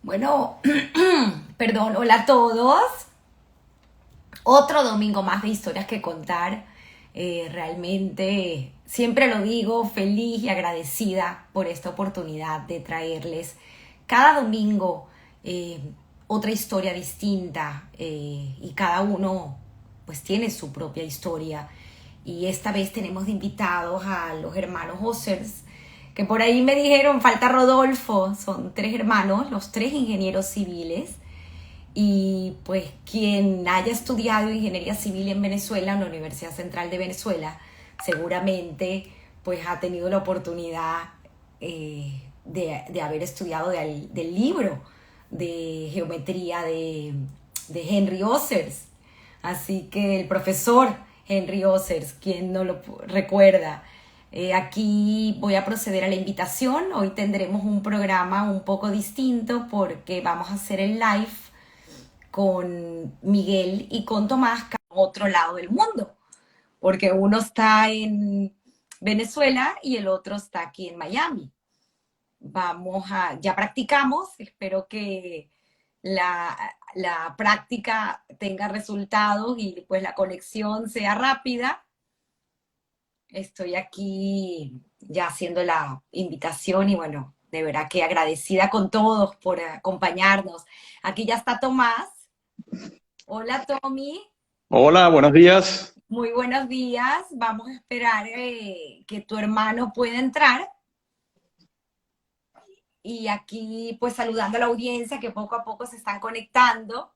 Bueno, perdón, hola a todos. Otro domingo más de historias que contar. Realmente, siempre lo digo, feliz y agradecida por esta oportunidad de traerles cada domingo eh, otra historia distinta y cada uno pues tiene su propia historia. Y esta vez tenemos de invitados a los hermanos Ossers, que por ahí me dijeron, falta Rodolfo, son tres hermanos, los tres ingenieros civiles, y pues quien haya estudiado ingeniería civil en Venezuela, en la Universidad Central de Venezuela, seguramente pues ha tenido la oportunidad de haber estudiado del libro de geometría de Henry Ossers. Así que el profesor Henry Ossers, quien no lo recuerda. Aquí voy a proceder a la invitación. Hoy tendremos un programa un poco distinto porque vamos a hacer el live con Miguel y con Tomás, que en otro lado del mundo, porque uno está en Venezuela y el otro está aquí en Miami. Ya practicamos, espero que la, la práctica tenga resultados y pues la conexión sea rápida. Estoy aquí ya haciendo la invitación y bueno, de verdad que agradecida con todos por acompañarnos. Aquí ya está Tomás. Hola Tommy, Hola, buenos días. muy buenos días. Vamos a esperar que tu hermano pueda entrar. Y aquí pues saludando a la audiencia que poco a poco se están conectando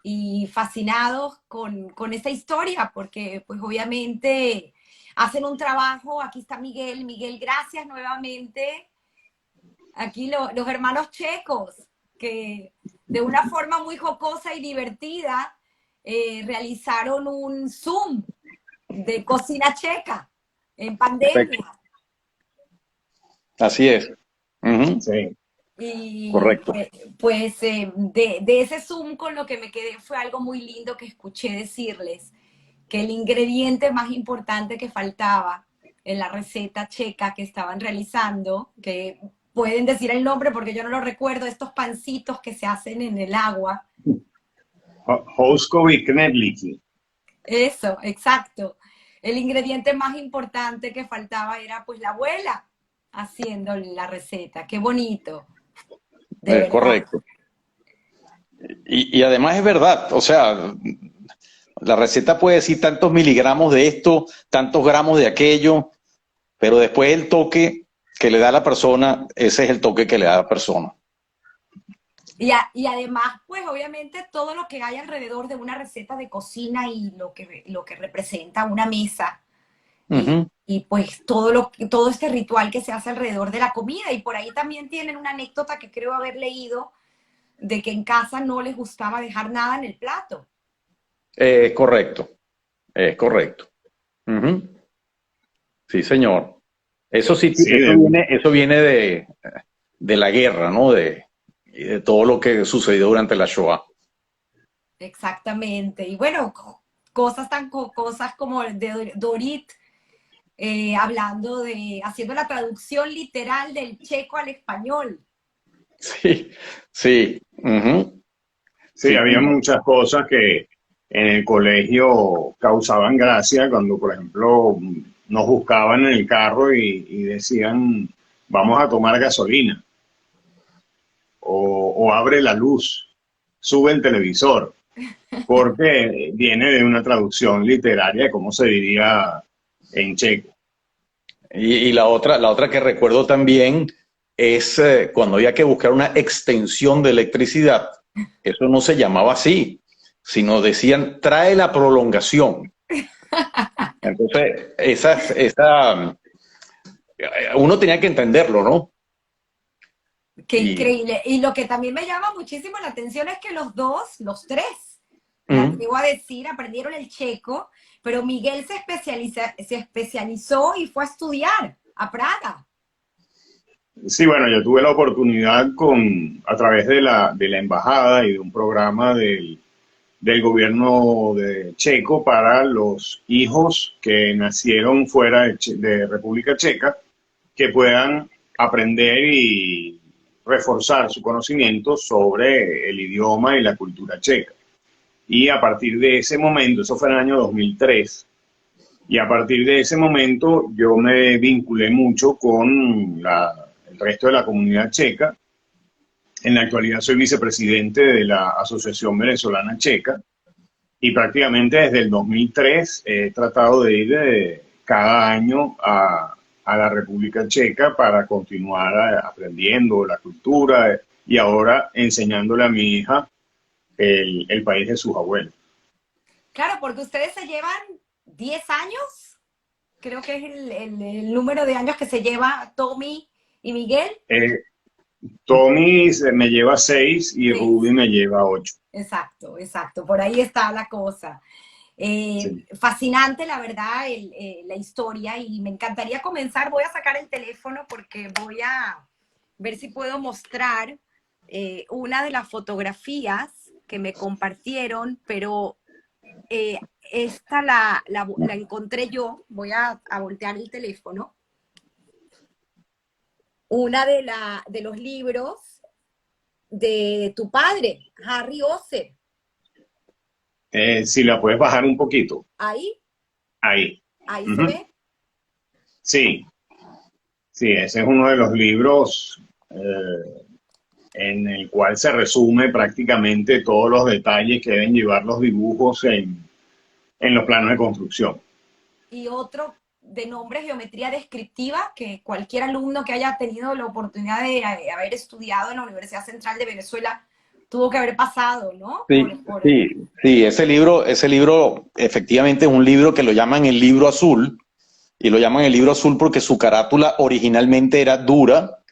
y fascinados con esta historia, porque pues obviamente hacen un trabajo. Aquí está Miguel. Miguel, gracias nuevamente. Aquí los hermanos checos, que de una forma muy jocosa y divertida realizaron un Zoom de cocina checa en Perfecto. pandemia. Así es. Ujú. Sí, Y Correcto. de ese Zoom con lo que me quedé fue algo muy lindo que escuché decirles, que el ingrediente más importante que faltaba en la receta checa que estaban realizando, que pueden decir el nombre porque yo no lo recuerdo, estos pancitos que se hacen en el agua. Hosko y Knedliki. Eso, exacto. El ingrediente más importante que faltaba era pues la abuela haciendo la receta. Qué bonito, de Es verdad. correcto. Y además es verdad, o sea, la receta puede decir tantos miligramos de esto, tantos gramos de aquello, pero después el toque que le da a la persona, ese es el toque que le da a la persona. Y además, pues obviamente todo lo que hay alrededor de una receta de cocina y lo que representa una mesa Ujú. y pues todo este ritual que se hace alrededor de la comida. Y por ahí también tienen una anécdota que creo haber leído de que en casa no les gustaba dejar nada en el plato. Correcto, es correcto. Ujú. Sí, señor. Eso sí, Sí, eso viene de la guerra, ¿no? Y de todo lo que sucedió durante la Shoah. Exactamente. Y bueno, cosas tan cosas como de Dorit, haciendo la traducción literal del checo al español. Sí, sí, ujú. sí, Sí, había señor. muchas cosas que en el colegio causaban gracia cuando, por ejemplo, nos buscaban en el carro y decían, vamos a tomar gasolina o abre la luz, sube el televisor, porque viene de una traducción literaria de cómo se diría en checo. Y la otra que recuerdo también es cuando había que buscar una extensión de electricidad. Eso no se llamaba así, sino decían, trae la prolongación. Entonces, uno tenía que entenderlo, ¿no? Qué Y, increíble. Y lo que también me llama muchísimo la atención es que los dos, los tres, me ujú. atrevo a decir, aprendieron el checo, pero Miguel se especializó y fue a estudiar a Praga. Sí, bueno, yo tuve la oportunidad a través de la embajada y de un programa del gobierno de Checo para los hijos que nacieron fuera de República Checa, que puedan aprender reforzar su conocimiento sobre el idioma y la cultura checa. Y a partir de ese momento, eso fue en el año 2003, y a partir de ese momento yo me vinculé mucho con el resto de la comunidad checa. En la actualidad soy vicepresidente de la Asociación Venezolana Checa y prácticamente desde el 2003 he tratado de ir cada año a la República Checa para continuar aprendiendo la cultura y ahora enseñándole a mi hija el país de sus abuelos. Claro, porque ustedes se llevan 10 años, creo que es el número de años que se lleva Tommy y Miguel. Tommy me lleva 6 y sí. Ruby me lleva 8. Exacto, exacto, por ahí está la cosa. Sí. Fascinante, la verdad, la historia, y me encantaría comenzar. Voy a sacar el teléfono porque voy a ver si puedo mostrar una de las fotografías que me compartieron, pero esta la encontré yo. Voy a voltear el teléfono. Una de los libros de tu padre, Harry Oser. Si la puedes bajar un poquito. ¿Ahí? Ahí. ¿Ahí se ve? Sí. Sí, ese es uno de los libros en el cual se resume prácticamente todos los detalles que deben llevar los dibujos en los planos de construcción. Y otro de nombre geometría descriptiva, que cualquier alumno que haya tenido la oportunidad de haber estudiado en la Universidad Central de Venezuela tuvo que haber pasado, ¿no? Sí, ese libro efectivamente es un libro que lo llaman el libro azul, y lo llaman el libro azul porque su carátula originalmente era dura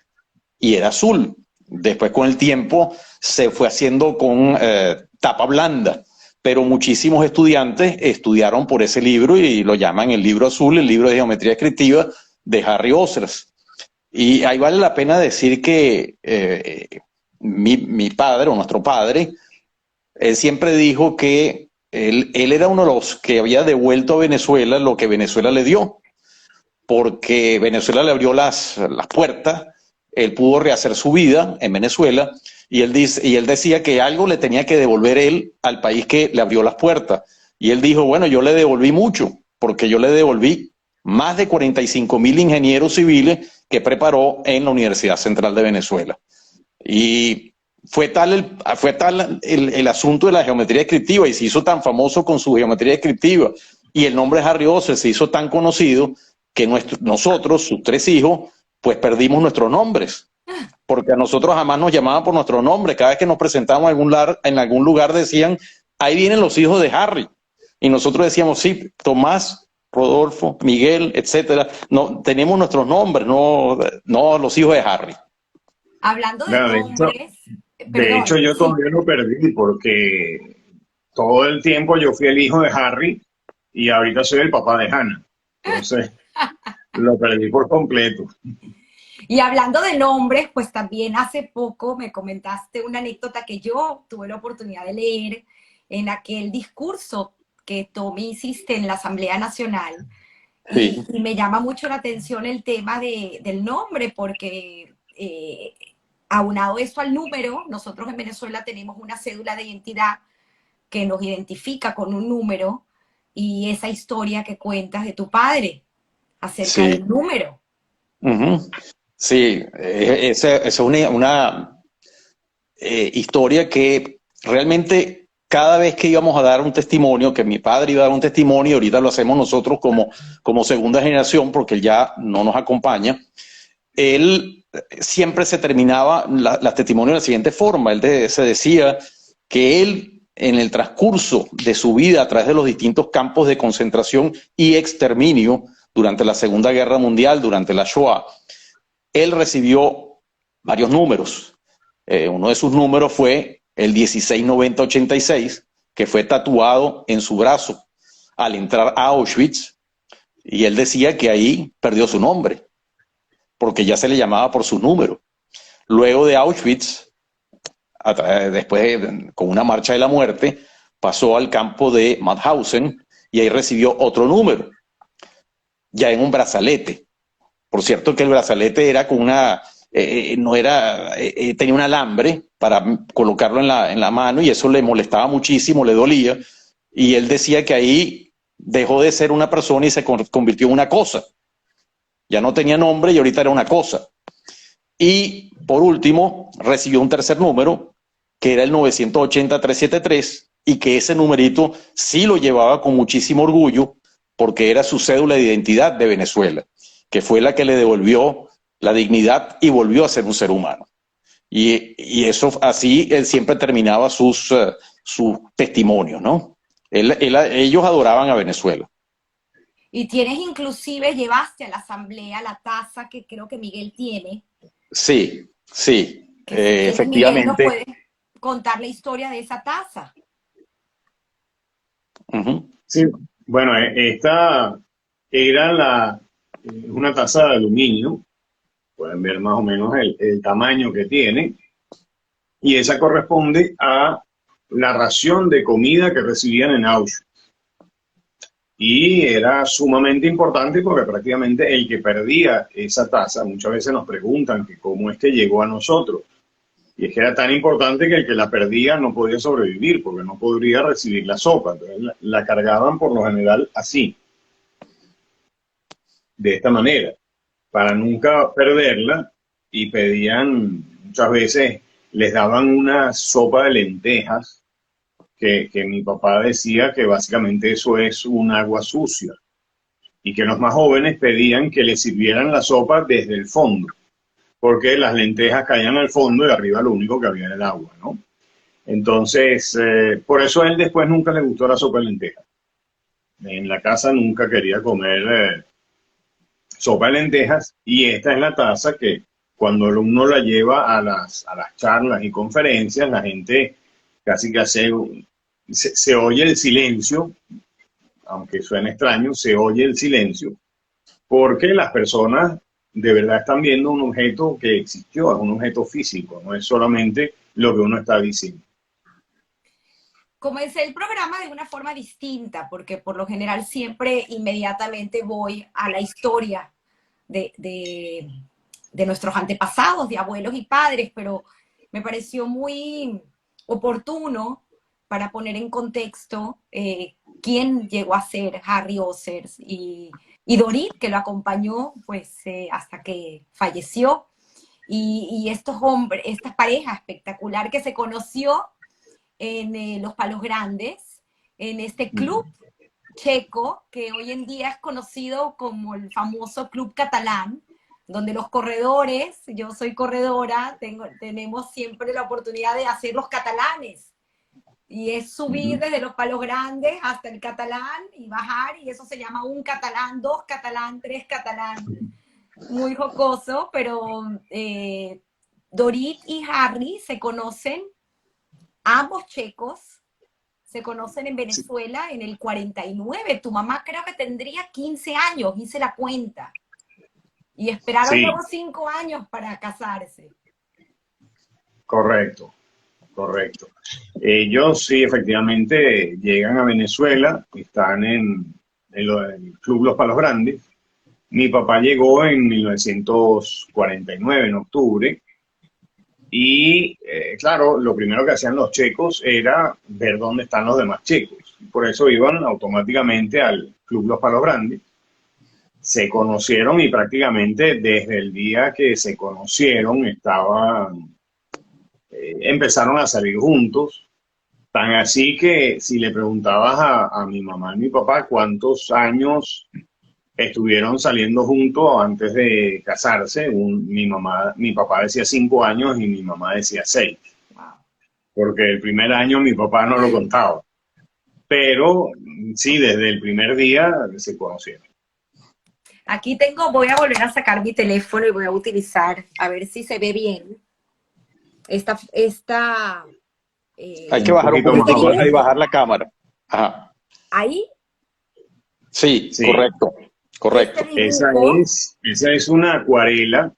y era azul. Después, con el tiempo, se fue haciendo con tapa blanda, pero muchísimos estudiantes estudiaron por ese libro y lo llaman el libro azul, el libro de geometría descriptiva de Harry Oser. Y ahí vale la pena decir que mi padre, o nuestro padre, él siempre dijo que él era uno de los que había devuelto a Venezuela lo que Venezuela le dio, porque Venezuela le abrió las puertas, él pudo rehacer su vida en Venezuela, y él decía que algo le tenía que devolver él al país que le abrió las puertas. Y él dijo, bueno, yo le devolví mucho, porque yo le devolví más de 45,000 ingenieros civiles que preparó en la Universidad Central de Venezuela. Y fue tal el asunto de la geometría descriptiva, y se hizo tan famoso con su geometría descriptiva, y el nombre de Harry Oser se hizo tan conocido que nosotros, sus 3 hijos, pues perdimos nuestros nombres, porque a nosotros jamás nos llamaban por nuestro nombre. Cada vez que nos presentábamos en algún lugar decían, ahí vienen los hijos de Harry, y nosotros decíamos, sí, Tomás, Rodolfo, Miguel, etcétera. No, tenemos nuestros nombres, no los hijos de Harry. Hablando de nombres... De hecho, yo todavía lo perdí, porque todo el tiempo yo fui el hijo de Harry y ahorita soy el papá de Hannah. Entonces, lo perdí por completo. Y hablando de nombres, pues también hace poco me comentaste una anécdota que yo tuve la oportunidad de leer en aquel discurso que tú me hiciste en la Asamblea Nacional. Sí. Y me llama mucho la atención el tema del nombre, porque aunado esto al número, nosotros en Venezuela tenemos una cédula de identidad que nos identifica con un número, y esa historia que cuentas de tu padre acerca del número. Sí, esa es una historia que realmente cada vez que íbamos a dar un testimonio, que mi padre iba a dar un testimonio, ahorita lo hacemos nosotros como segunda generación, porque él ya no nos acompaña, él siempre se terminaba las testimonios de la siguiente forma. Él se decía que él, en el transcurso de su vida a través de los distintos campos de concentración y exterminio durante la Segunda Guerra Mundial, durante la Shoah, él recibió varios números. Uno de sus números fue el 169086, que fue tatuado en su brazo al entrar a Auschwitz, y él decía que ahí perdió su nombre, porque ya se le llamaba por su número. Luego de Auschwitz, después con una marcha de la muerte, pasó al campo de Mauthausen y ahí recibió otro número, ya en un brazalete. Por cierto que el brazalete era con no era, tenía un alambre para colocarlo en la mano y eso le molestaba muchísimo, le dolía. Y él decía que ahí dejó de ser una persona y se convirtió en una cosa. Ya no tenía nombre y ahorita era una cosa. Y por último, recibió un tercer número, que era el 980-373, y que ese numerito sí lo llevaba con muchísimo orgullo, porque era su cédula de identidad de Venezuela, que fue la que le devolvió la dignidad y volvió a ser un ser humano. Y eso así, él siempre terminaba sus testimonios, ¿no? Ellos adoraban a Venezuela. Y tienes inclusive, llevaste a la asamblea la taza que creo que Miguel tiene. Sí, sí, Que si quieres, Miguel, nos efectivamente. puedes contar la historia de esa taza. Sí, bueno, esta era una taza de aluminio, pueden ver más o menos el tamaño que tiene, y esa corresponde a la ración de comida que recibían en Auschwitz. Y era sumamente importante porque prácticamente el que perdía esa taza, muchas veces nos preguntan que cómo es que llegó a nosotros. Y es que era tan importante que el que la perdía no podía sobrevivir porque no podría recibir la sopa. Entonces la cargaban por lo general así, de esta manera, para nunca perderla, y pedían, muchas veces les daban una sopa de lentejas que mi papá decía que básicamente eso es un agua sucia y que los más jóvenes pedían que les sirvieran la sopa desde el fondo, porque las lentejas caían al fondo y arriba lo único que había era el agua, ¿no? Entonces, por eso a él después nunca le gustó la sopa de lentejas. En la casa nunca quería comer sopa de lentejas, y esta es la taza que cuando uno la lleva a las charlas y conferencias, la gente casi que se oye el silencio, aunque suene extraño, se oye el silencio, porque las personas de verdad están viendo un objeto que existió, es un objeto físico, no es solamente lo que uno está diciendo. Comencé el programa de una forma distinta, porque por lo general siempre inmediatamente voy a la historia de nuestros antepasados, de abuelos y padres, pero me pareció muy oportuno para poner en contexto quién llegó a ser Harry Ossers y Dorit, que lo acompañó pues hasta que falleció. Y estos hombres, esta pareja espectacular que se conoció en Los Palos Grandes, en este club checo que hoy en día es conocido como el famoso Club Catalán, donde los corredores, yo soy corredora, tenemos siempre la oportunidad de hacer los catalanes. Y es subir desde Los Palos Grandes hasta el Catalán y bajar, y eso se llama un catalán, dos catalán, tres catalán. Muy jocoso, pero Dorit y Harry se conocen, ambos checos, se conocen en Venezuela en el 49. Tu mamá creo que tendría 15 años, hice la cuenta. Y esperaron luego 5 años para casarse. Correcto, correcto. Ellos sí, efectivamente, llegan a Venezuela, están en el Club Los Palos Grandes. Mi papá llegó en 1949, en octubre, y claro, lo primero que hacían los checos era ver dónde están los demás checos. Por eso iban automáticamente al Club Los Palos Grandes. Se conocieron y prácticamente desde el día que se conocieron empezaron a salir juntos. Tan así que si le preguntabas a mi mamá y mi papá cuántos años estuvieron saliendo juntos antes de casarse, mi papá decía 5 años y mi mamá decía 6. Porque el primer año mi papá no lo contaba. Pero sí, desde el primer día se conocieron. Aquí voy a volver a sacar mi teléfono y voy a utilizar, a ver si se ve bien. Hay que bajar un poquito y bajar la cámara. Ajá. ¿Ahí? Sí, correcto, correcto. Esa es una acuarela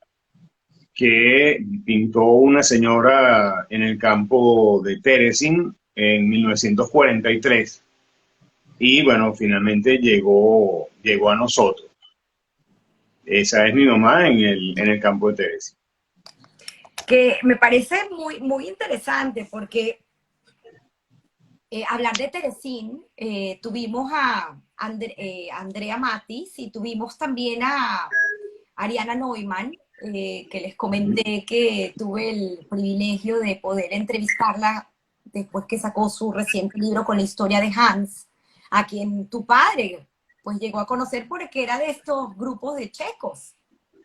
que pintó una señora en el campo de Terezín en 1943. Y bueno, finalmente llegó a nosotros. Esa es mi mamá en el campo de Terezín. que me parece muy interesante porque hablar de Teresín, tuvimos a Andrea Matis y tuvimos también a Ariana Neumann, que les comenté que tuve el privilegio de poder entrevistarla después que sacó su reciente libro con la historia de Hans, a quien tu padre pues llegó a conocer porque era de estos grupos de checos.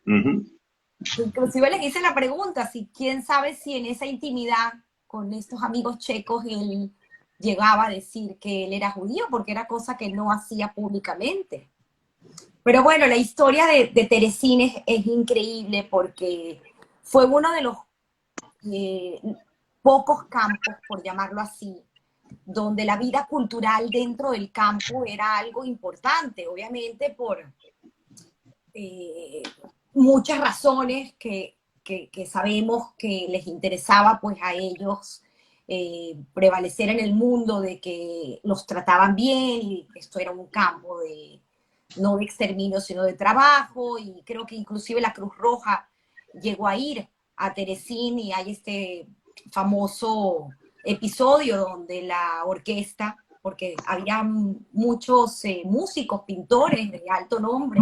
Ujú. Inclusive les hice la pregunta, si quién sabe si en esa intimidad con estos amigos checos él llegaba a decir que él era judío, porque era cosa que no hacía públicamente. Pero bueno, la historia de Teresín es increíble porque fue uno de los eh, pocos campos, por llamarlo así, donde la vida cultural dentro del campo era algo importante, obviamente por eh, muchas razones que sabemos que les interesaba pues a ellos prevalecer en el mundo, de que los trataban bien y esto era un campo de no de exterminio sino de trabajo, y creo que inclusive la Cruz Roja llegó a ir a Teresín y hay este famoso episodio donde la orquesta, porque había muchos músicos, pintores de alto nombre,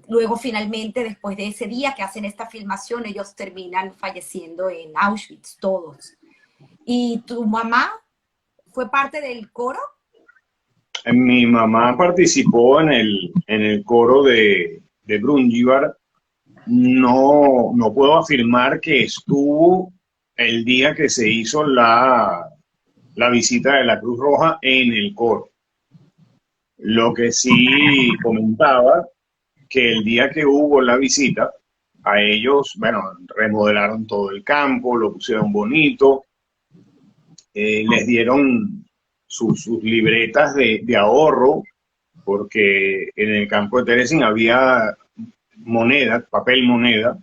luego finalmente después de ese día que hacen esta filmación ellos terminan falleciendo en Auschwitz todos. ¿Y tu mamá fue parte del coro? Mi mamá participó en el coro de Brundibar. No, no puedo afirmar que estuvo el día que se hizo la visita de la Cruz Roja en el coro. Lo que sí comentaba, que el día que hubo la visita, a ellos, bueno, remodelaron todo el campo, lo pusieron bonito, les dieron sus libretas de ahorro, porque en el campo de Teresín había moneda, papel moneda,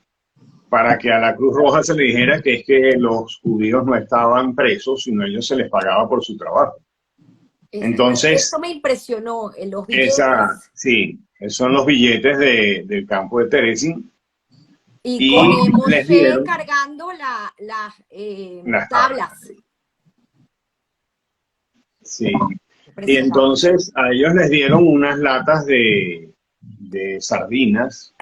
para que a la Cruz Roja se le dijera que es que los judíos no estaban presos, sino a ellos se les pagaba por su trabajo. Esto Entonces, me impresionó en los billetes. sí, esos son los billetes del campo de Teresín, Y y con les Moshe dieron cargando las las tablas. tablas. Sí. Y Impresionante. entonces a ellos les dieron unas latas de sardinas,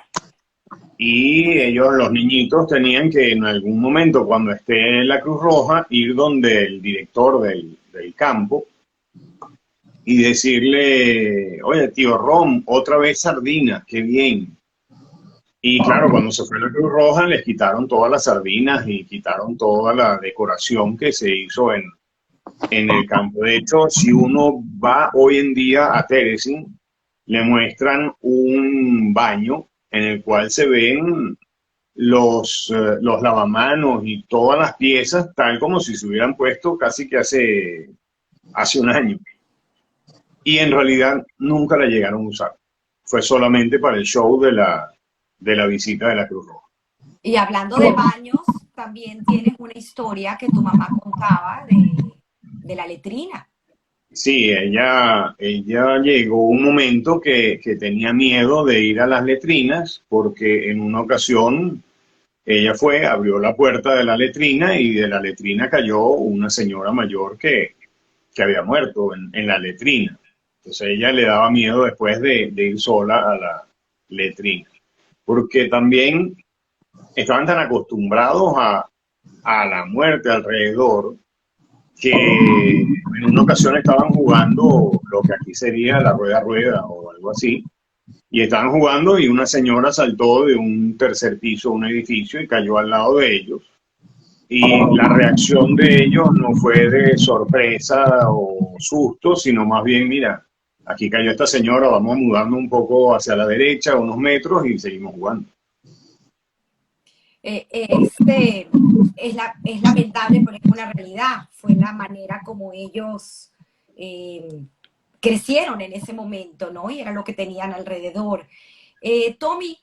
y ellos, los niñitos, tenían que en algún momento, cuando esté la Cruz Roja, ir donde el director del campo y decirle, oye, tío Rom, otra vez sardinas, qué bien. Y claro, cuando se fue la Cruz Roja, les quitaron todas las sardinas y quitaron toda la decoración que se hizo en el campo. De hecho, si uno va hoy en día a Teresín, le muestran un baño en el cual se ven los lavamanos y todas las piezas, tal como si se hubieran puesto casi que hace un año. Y en realidad nunca la llegaron a usar. Fue solamente para el show de la visita de la Cruz Roja. Y hablando de baños, también tienes una historia que tu mamá contaba de la letrina. Sí, ella llegó un momento que tenía miedo de ir a las letrinas, porque en una ocasión ella fue, abrió la puerta de la letrina y de la letrina cayó una señora mayor que había muerto en la letrina. Entonces ella le daba miedo después de ir sola a la letrina, porque también estaban tan acostumbrados a la muerte alrededor, que en una ocasión estaban jugando lo que aquí sería la rueda rueda o algo así, y estaban jugando y una señora saltó de un tercer piso a un edificio y cayó al lado de ellos. Y la reacción de ellos no fue de sorpresa o susto, sino más bien, mira, aquí cayó esta señora, vamos mudando un poco hacia la derecha, unos metros, y seguimos jugando. Este, es lamentable, pero es una realidad. Fue la manera como ellos crecieron en ese momento, ¿no? Y era lo que tenían alrededor. Tommy,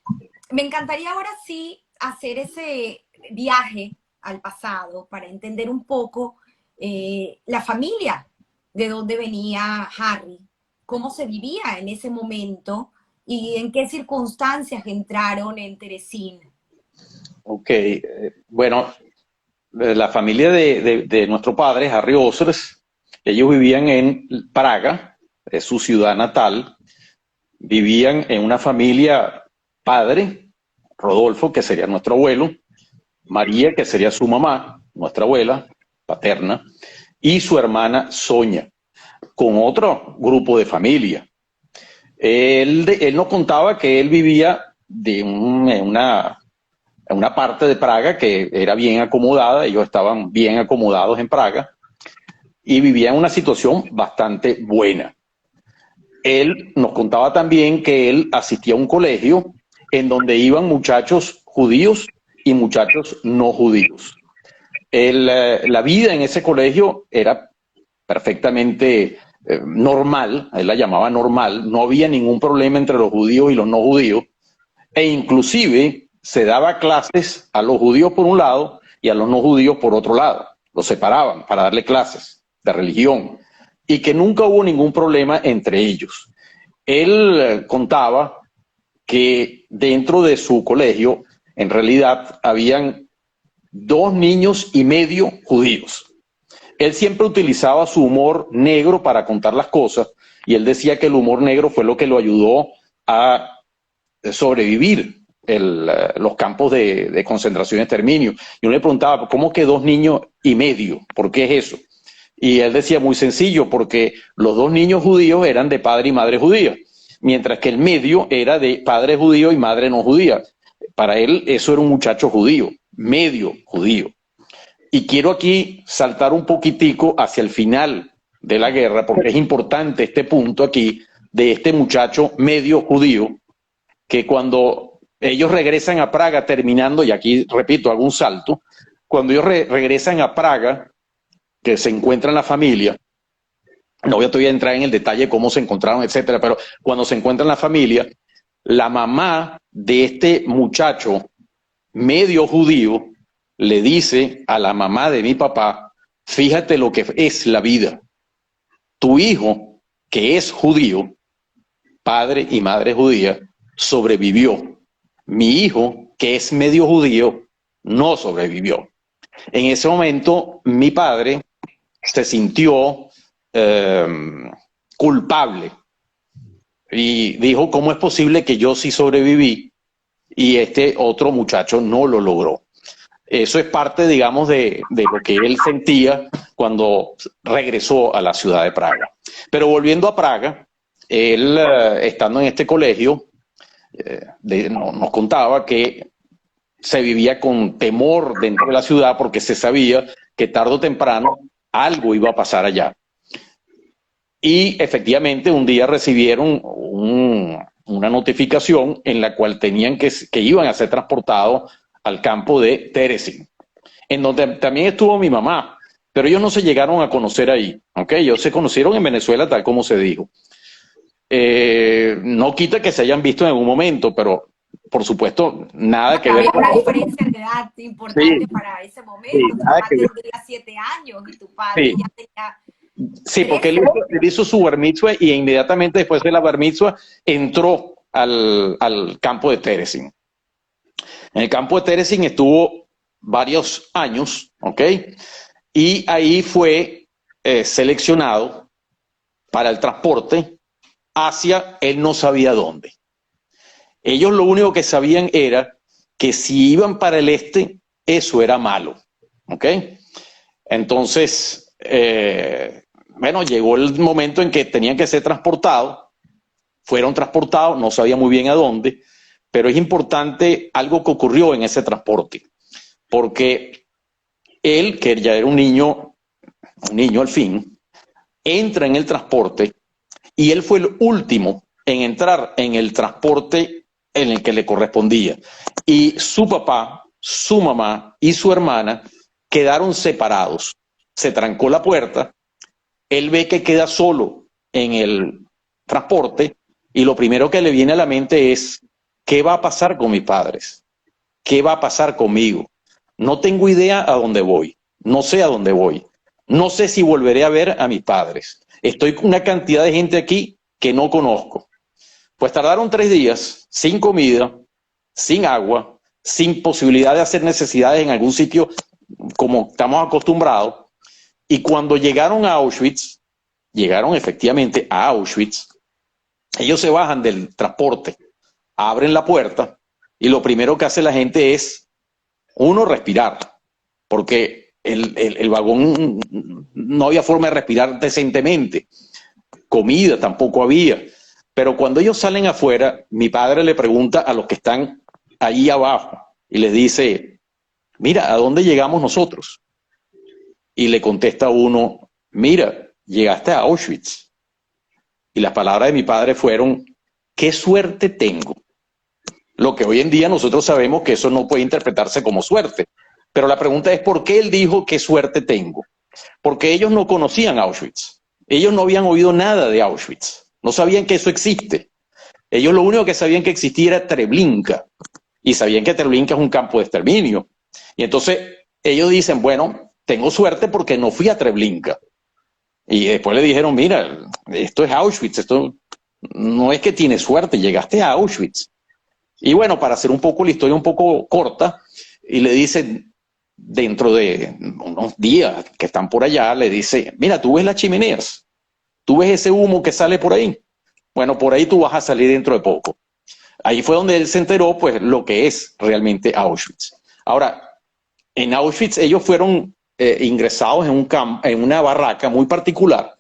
me encantaría ahora sí hacer ese viaje al pasado para entender un poco la familia, de dónde venía Harry, cómo se vivía en ese momento y en qué circunstancias entraron en Teresín. Ok, bueno, la familia de nuestro padre, Harry Osres, ellos vivían en Praga, es su ciudad natal, vivían en una familia padre, Rodolfo, que sería nuestro abuelo, María, que sería su mamá, nuestra abuela paterna, y su hermana Sonia, con otro grupo de familia. Él nos contaba que él vivía en una parte de Praga que era bien acomodada, ellos estaban bien acomodados en Praga y vivían en una situación bastante buena. Él nos contaba también que él asistía a un colegio en donde iban muchachos judíos y muchachos no judíos. La vida en ese colegio era perfectamente normal, él la llamaba normal, no había ningún problema entre los judíos y los no judíos, e inclusive se daba clases a los judíos por un lado y a los no judíos por otro lado, los separaban para darle clases de religión, y que nunca hubo ningún problema entre ellos. Él contaba que dentro de su colegio, en realidad, habían 2 niños y medio judíos. Él siempre utilizaba su humor negro para contar las cosas, y él decía que el humor negro fue lo que lo ayudó a sobrevivir los campos de concentración y exterminio. Y uno le preguntaba, ¿cómo que 2 niños y medio? ¿Por qué es eso? Y él decía, muy sencillo, porque los 2 niños judíos eran de padre y madre judía, mientras que el medio era de padre judío y madre no judía. Para él eso era un muchacho judío, medio judío. Y quiero aquí saltar un poquitico hacia el final de la guerra, porque es importante este punto aquí de este muchacho medio judío, que cuando ellos regresan a Praga terminando, y aquí repito, hago un salto, cuando ellos regresan a Praga, que se encuentran la familia, no voy a entrar en el detalle de cómo se encontraron, etcétera, pero cuando se encuentran la familia, la mamá de este muchacho medio judío le dice a la mamá de mi papá, fíjate lo que es la vida. Tu hijo, que es judío, padre y madre judía, sobrevivió. Mi hijo, que es medio judío, no sobrevivió. En ese momento, mi padre se sintió culpable y dijo, ¿cómo es posible que yo sí sobreviví y este otro muchacho no lo logró? Eso es parte, digamos, de lo que él sentía cuando regresó a la ciudad de Praga. Pero volviendo a Praga, él, estando en este colegio, nos contaba que se vivía con temor dentro de la ciudad porque se sabía que tarde o temprano algo iba a pasar allá. Y efectivamente un día recibieron una notificación en la cual tenían que iban a ser transportados al campo de Terezín, en donde también estuvo mi mamá, pero ellos no se llegaron a conocer ahí, ¿ok? Ellos se conocieron en Venezuela, tal como se dijo. No quita que se hayan visto en algún momento, pero por supuesto, nada que ver. Había una diferencia de edad importante, sí, para ese momento. Sí, tu mamá tendría 7 años y tu padre, sí, ya tenía... Sí, porque él hizo su bar mitzvah y inmediatamente después de la bar mitzvah entró al campo de Terezín. En el campo de Terezín estuvo varios años, ¿ok? Y ahí fue seleccionado para el transporte hacia, él no sabía dónde. Ellos lo único que sabían era que si iban para el este, eso era malo, ¿ok? Entonces, bueno, llegó el momento en que tenían que ser transportados, fueron transportados, no sabía muy bien a dónde, pero es importante algo que ocurrió en ese transporte, porque él, que ya era un niño al fin, entra en el transporte y él fue el último en entrar en el transporte en el que le correspondía. Y su papá, su mamá y su hermana quedaron separados. Se trancó la puerta, él ve que queda solo en el transporte y lo primero que le viene a la mente es, ¿qué va a pasar con mis padres? ¿Qué va a pasar conmigo? No tengo idea a dónde voy, no sé a dónde voy, no sé si volveré a ver a mis padres. Estoy con una cantidad de gente aquí que no conozco. Pues tardaron 3 días sin comida, sin agua, sin posibilidad de hacer necesidades en algún sitio como estamos acostumbrados. Y cuando llegaron a Auschwitz, llegaron efectivamente a Auschwitz, ellos se bajan del transporte, abren la puerta y lo primero que hace la gente es, uno, respirar, porque el vagón no había forma de respirar decentemente, comida tampoco había. Pero cuando ellos salen afuera, mi padre le pregunta a los que están allí abajo y les dice, mira, ¿a dónde llegamos nosotros? Y le contesta uno, mira, llegaste a Auschwitz. Y las palabras de mi padre fueron, qué suerte tengo. Lo que hoy en día nosotros sabemos que eso no puede interpretarse como suerte. Pero la pregunta es, ¿por qué él dijo qué suerte tengo? Porque ellos no conocían Auschwitz. Ellos no habían oído nada de Auschwitz. No sabían que eso existe. Ellos lo único que sabían que existía era Treblinka. Y sabían que Treblinka es un campo de exterminio. Y entonces ellos dicen, bueno, tengo suerte porque no fui a Treblinka. Y después le dijeron, mira, esto es Auschwitz, esto no es que tienes suerte, llegaste a Auschwitz. Y bueno, para hacer un poco la historia un poco corta, y le dicen, dentro de unos días que están por allá, le dice, mira, tú ves las chimeneas, tú ves ese humo que sale por ahí. Bueno, por ahí tú vas a salir dentro de poco. Ahí fue donde él se enteró, pues, lo que es realmente Auschwitz. Ahora, en Auschwitz ellos fueron ingresados en una barraca muy particular.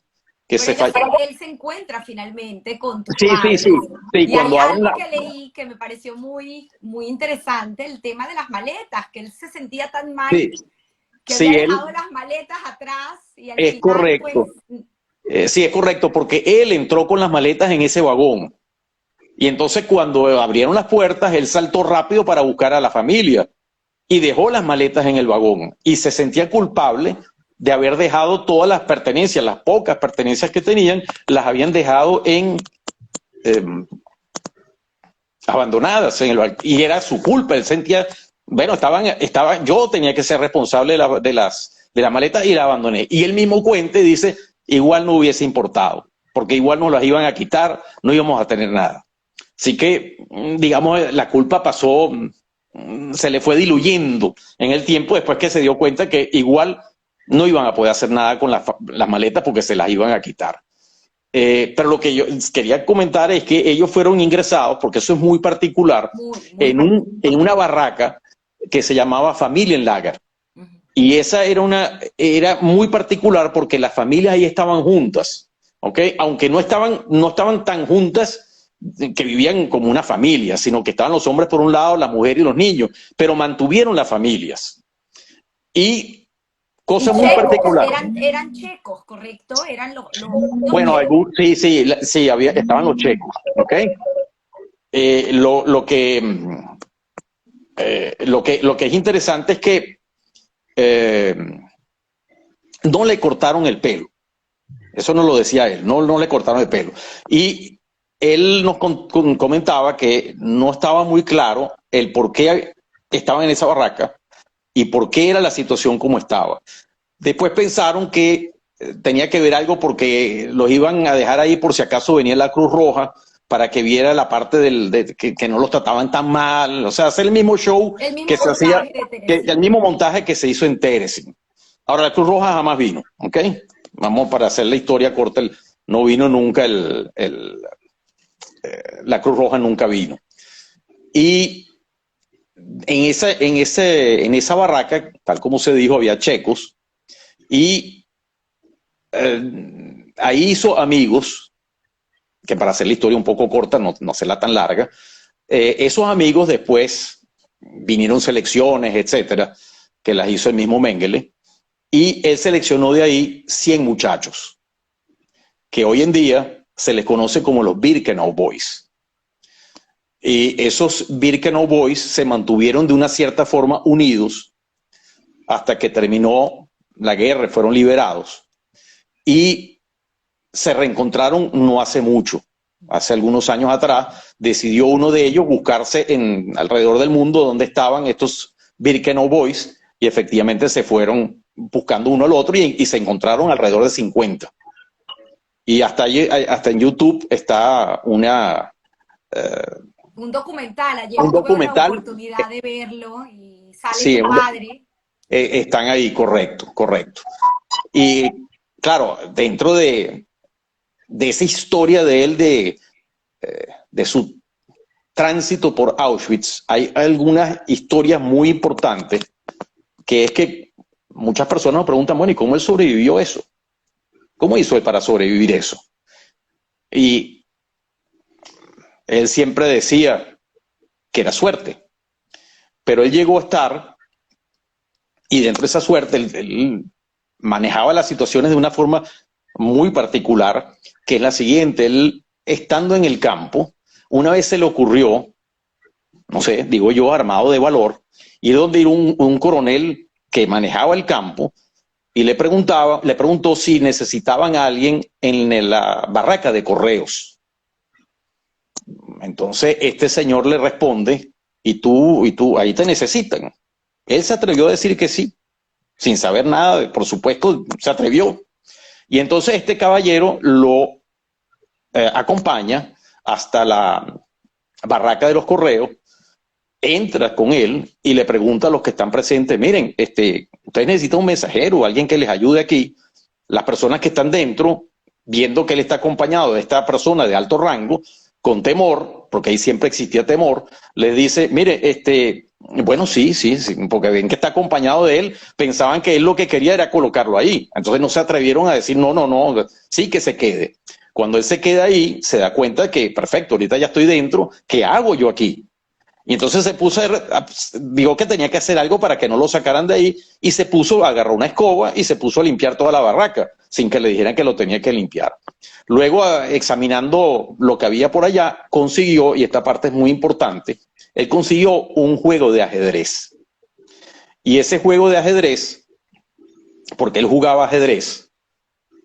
Que él se encuentra finalmente con tu padre. Sí. Y cuando hay algo que leí que me pareció muy, muy interesante, el tema de las maletas, que él se sentía tan mal que había dejado las maletas atrás. Y al final, correcto. Pues, sí, es correcto, porque él entró con las maletas en ese vagón. Y entonces cuando abrieron las puertas, él saltó rápido para buscar a la familia y dejó las maletas en el vagón. Y se sentía culpable de haber dejado todas las pertenencias, las pocas pertenencias que tenían, las habían dejado abandonadas y era su culpa. Él sentía, bueno, yo tenía que ser responsable de las maletas y las abandoné. Y él mismo cuenta y dice, igual no hubiese importado, porque igual nos las iban a quitar, no íbamos a tener nada. Así que, digamos, la culpa pasó, se le fue diluyendo en el tiempo después que se dio cuenta que igual no iban a poder hacer nada con las maletas porque se las iban a quitar. Pero lo que yo quería comentar es que ellos fueron ingresados, porque eso es muy particular, en una barraca que se llamaba Familienlager. Y esa era muy particular porque las familias ahí estaban juntas, ¿ok? Aunque no estaban tan juntas que vivían como una familia, sino que estaban los hombres por un lado, las mujeres y los niños, pero mantuvieron las familias. Y cosa muy particular. Eran checos, ¿correcto? Eran los bueno, sí, estaban los checos, ¿ok? Lo que es interesante es que no le cortaron el pelo. Eso no lo decía él, no le cortaron el pelo. Y él nos comentaba que no estaba muy claro el por qué estaban en esa barraca y por qué era la situación como estaba. Después pensaron que tenía que ver algo porque los iban a dejar ahí por si acaso venía la Cruz Roja para que viera la parte que no los trataban tan mal, o sea, hacer el mismo show que se hacía, el mismo montaje que se hizo en Terezín. Ahora, la Cruz Roja jamás vino, ¿ok? Vamos, para hacer la historia corta, no vino nunca la Cruz Roja nunca vino. Y en esa barraca, tal como se dijo, había checos y ahí hizo amigos, que para hacer la historia un poco corta, no hacerla tan larga, esos amigos después vinieron selecciones, etcétera, que las hizo el mismo Mengele, y él seleccionó de ahí 100 muchachos, que hoy en día se les conoce como los Birkenau Boys. Y esos Birkenau Boys se mantuvieron de una cierta forma unidos hasta que terminó la guerra, fueron liberados. Y se reencontraron no hace mucho. Hace algunos años atrás decidió uno de ellos buscarse alrededor del mundo donde estaban estos Birkenau Boys y efectivamente se fueron buscando uno al otro y se encontraron alrededor de 50. Y hasta en YouTube está Un documental, ayer Un tuve la documental, oportunidad de verlo y sale sí, su padre. están ahí, correcto, correcto. Y claro, dentro de esa historia de él, de su tránsito por Auschwitz, hay algunas historias muy importantes, que es que muchas personas nos preguntan, bueno, ¿y cómo él sobrevivió eso? ¿Cómo hizo él para sobrevivir eso? Y él siempre decía que era suerte, pero él llegó a estar, y dentro de esa suerte, él manejaba las situaciones de una forma muy particular, que es la siguiente: él, estando en el campo, una vez se le ocurrió, no sé, digo yo, armado de valor, ir donde ir un coronel que manejaba el campo y le preguntó si necesitaban a alguien en la barraca de correos. Entonces este señor le responde, y tú, ahí te necesitan. Él se atrevió a decir que sí, sin saber nada, por supuesto, se atrevió. Y entonces este caballero lo acompaña hasta la barraca de los correos, entra con él y le pregunta a los que están presentes, miren, ustedes necesitan un mensajero, alguien que les ayude aquí. Las personas que están dentro, viendo que él está acompañado de esta persona de alto rango, con temor, porque ahí siempre existía temor, les dice, mire, bueno, sí, porque ven que está acompañado de él, pensaban que él lo que quería era colocarlo ahí. Entonces no se atrevieron a decir, no, sí, que se quede. Cuando él se queda ahí, se da cuenta de que, perfecto, ahorita ya estoy dentro, ¿qué hago yo aquí? Y entonces se puso, dijo que tenía que hacer algo para que no lo sacaran de ahí, y se puso, agarró una escoba y se puso a limpiar toda la barraca, sin que le dijeran que lo tenía que limpiar. Luego, examinando lo que había por allá, consiguió, y esta parte es muy importante, él consiguió un juego de ajedrez. Y ese juego de ajedrez, porque él jugaba ajedrez,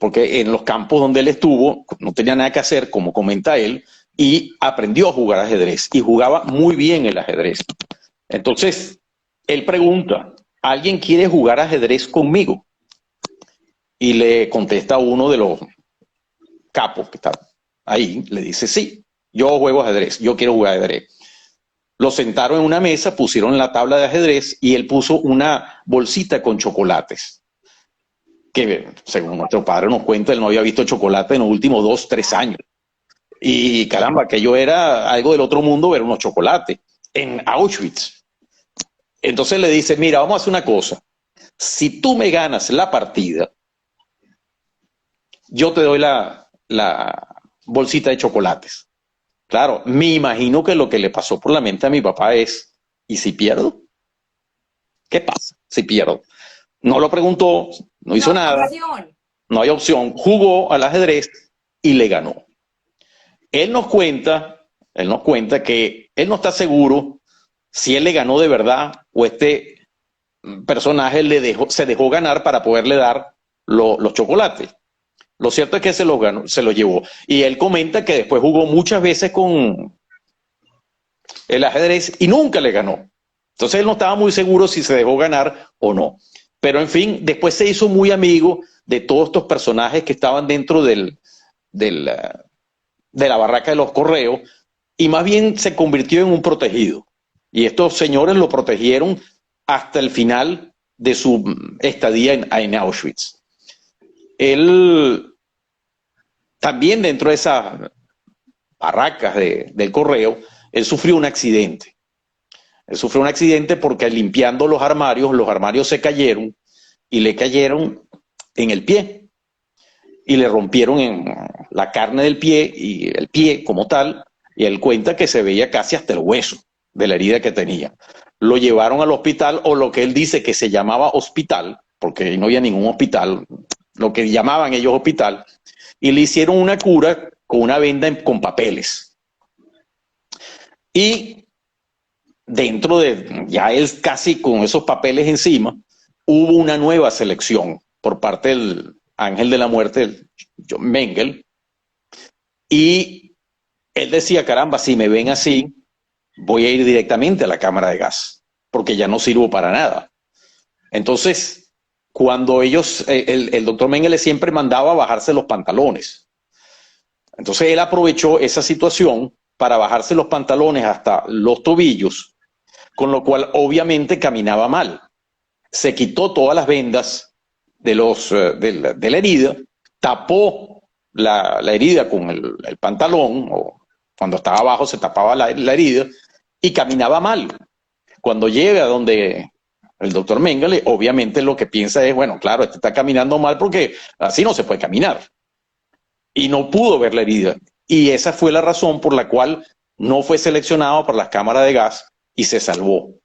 porque en los campos donde él estuvo, no tenía nada que hacer, como comenta él, y aprendió a jugar ajedrez, y jugaba muy bien el ajedrez. Entonces, él pregunta, ¿alguien quiere jugar ajedrez conmigo? Y le contesta uno de los capos que está ahí, le dice, sí, yo juego ajedrez, yo quiero jugar ajedrez. Lo sentaron en una mesa, pusieron la tabla de ajedrez y él puso una bolsita con chocolates, que según nuestro padre nos cuenta, él no había visto chocolate en los últimos 2, 3 años. Y caramba, aquello era algo del otro mundo, ver unos chocolates en Auschwitz. Entonces le dice, mira, vamos a hacer una cosa. Si tú me ganas la partida, yo te doy la bolsita de chocolates. Claro, me imagino que lo que le pasó por la mente a mi papá es, ¿y si pierdo? ¿Qué pasa si pierdo? No lo preguntó, no hizo nada, no hay opción. Jugó al ajedrez y le ganó. Él nos cuenta que él no está seguro si él le ganó de verdad o este personaje se dejó ganar para poderle dar los chocolates. Lo cierto es que se los ganó, se los llevó. Y él comenta que después jugó muchas veces con el ajedrez y nunca le ganó. Entonces él no estaba muy seguro si se dejó ganar o no. Pero en fin, después se hizo muy amigo de todos estos personajes que estaban dentro de la barraca de los correos, y más bien se convirtió en un protegido. Y estos señores lo protegieron hasta el final de su estadía en Auschwitz. Él también, dentro de esas barracas del correo, él sufrió un accidente. Él sufrió un accidente porque limpiando los armarios se cayeron y le cayeron en el pie y le rompieron en la carne del pie y el pie como tal, y él cuenta que se veía casi hasta el hueso de la herida que tenía. Lo llevaron al hospital, o lo que él dice que se llamaba hospital, porque no había ningún hospital, lo que llamaban ellos hospital, y le hicieron una cura con una venda con papeles. Y dentro de, ya él casi con esos papeles encima, hubo una nueva selección por parte del ángel de la muerte, John Mengele, y él decía, caramba, si me ven así, voy a ir directamente a la cámara de gas, porque ya no sirvo para nada. Entonces, cuando ellos, el doctor Mengele siempre mandaba a bajarse los pantalones. Entonces él aprovechó esa situación para bajarse los pantalones hasta los tobillos, con lo cual obviamente caminaba mal. Se quitó todas las vendas de la herida, tapó la herida con el pantalón, o cuando estaba abajo se tapaba la herida, y caminaba mal. Cuando llega donde el doctor Mengele, obviamente lo que piensa es, bueno, claro, este está caminando mal porque así no se puede caminar. Y no pudo ver la herida. Y esa fue la razón por la cual no fue seleccionado para las cámaras de gas y se salvó.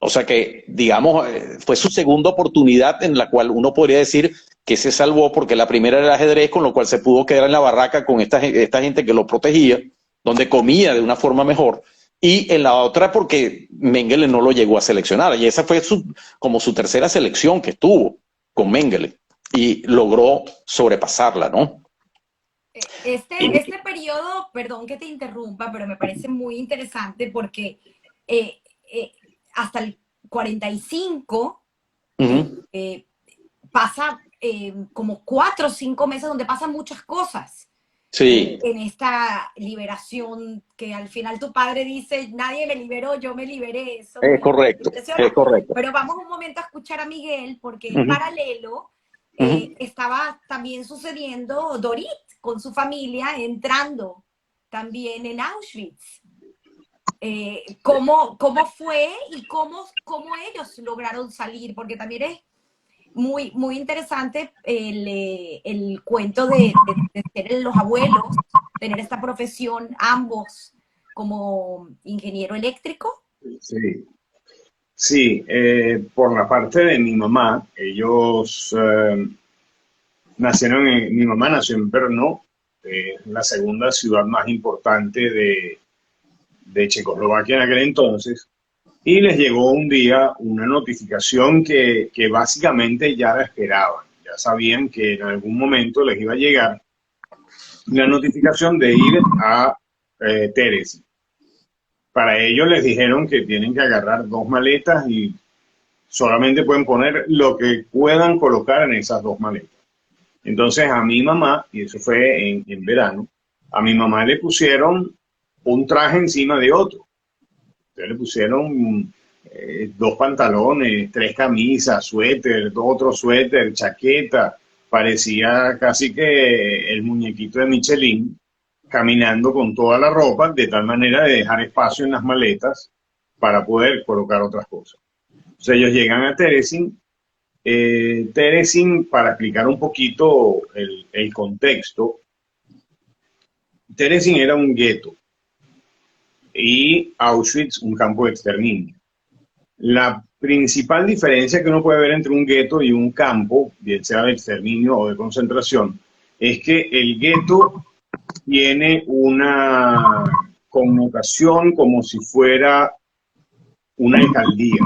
O sea que, digamos, fue su segunda oportunidad en la cual uno podría decir que se salvó, porque la primera era el ajedrez, con lo cual se pudo quedar en la barraca con esta gente que lo protegía, donde comía de una forma mejor, y en la otra porque Mengele no lo llegó a seleccionar, y esa fue como su tercera selección que estuvo con Mengele, y logró sobrepasarla, ¿no? Este periodo, perdón que te interrumpa, pero me parece muy interesante porque eh, hasta el 45 pasa como 4 o 5 meses donde pasan muchas cosas. Sí. En esta liberación que al final tu padre dice, nadie me liberó, yo me liberé. Eso es correcto, es correcto. Pero vamos un momento a escuchar a Miguel, porque en paralelo estaba también sucediendo Dorit con su familia entrando también en Auschwitz. ¿Cómo fue y cómo ellos lograron salir? Porque también es muy, muy interesante el cuento de ser los abuelos, tener esta profesión, ambos como ingeniero eléctrico. Sí, sí, por la parte de mi mamá, ellos mi mamá nació en Brno, la segunda ciudad más importante de Checoslovaquia en aquel entonces, y les llegó un día una notificación que básicamente ya la esperaban, ya sabían que en algún momento les iba a llegar la notificación de ir a Terezín. Para ello les dijeron que tienen que agarrar 2 maletas y solamente pueden poner lo que puedan colocar en esas 2 maletas. Entonces a mi mamá, y eso fue en verano, a mi mamá le pusieron un traje encima de otro. Entonces le pusieron 2 pantalones, 3 camisas, suéter, otro suéter, chaqueta. Parecía casi que el muñequito de Michelin caminando con toda la ropa, de tal manera de dejar espacio en las maletas para poder colocar otras cosas. Entonces ellos llegan a Terezín. Terezín, para explicar un poquito el contexto, Terezín era un gueto y Auschwitz un campo de exterminio. La principal diferencia que uno puede ver entre un gueto y un campo, bien sea de exterminio o de concentración, es que el gueto tiene una connotación como si fuera una alcaldía.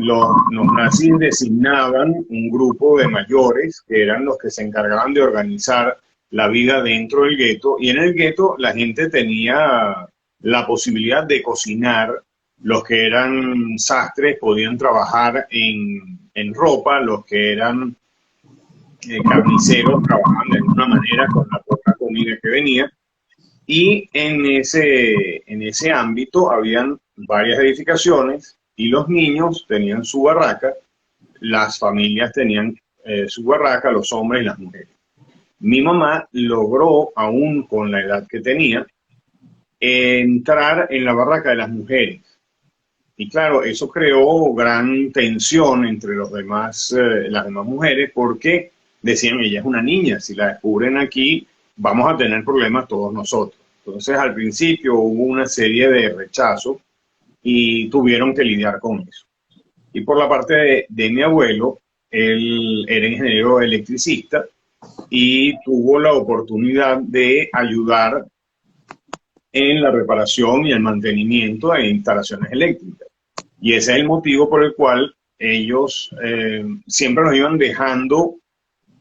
Los nazis designaban un grupo de mayores que eran los que se encargaban de organizar la vida dentro del gueto, y en el gueto la gente tenía la posibilidad de cocinar. Los que eran sastres podían trabajar en ropa, los que eran carniceros trabajaban de alguna manera con la poca comida que venía, y en ese ámbito habían varias edificaciones y los niños tenían su barraca, las familias tenían su barraca, los hombres y las mujeres. Mi mamá logró, aún con la edad que tenía, entrar en la barraca de las mujeres. Y claro, eso creó gran tensión entre las demás mujeres, porque decían, ella es una niña, si la descubren aquí, vamos a tener problemas todos nosotros. Entonces, al principio hubo una serie de rechazo y tuvieron que lidiar con eso. Y por la parte de mi abuelo, él era ingeniero electricista y tuvo la oportunidad de ayudar en la reparación y el mantenimiento de instalaciones eléctricas. Y ese es el motivo por el cual ellos siempre nos iban dejando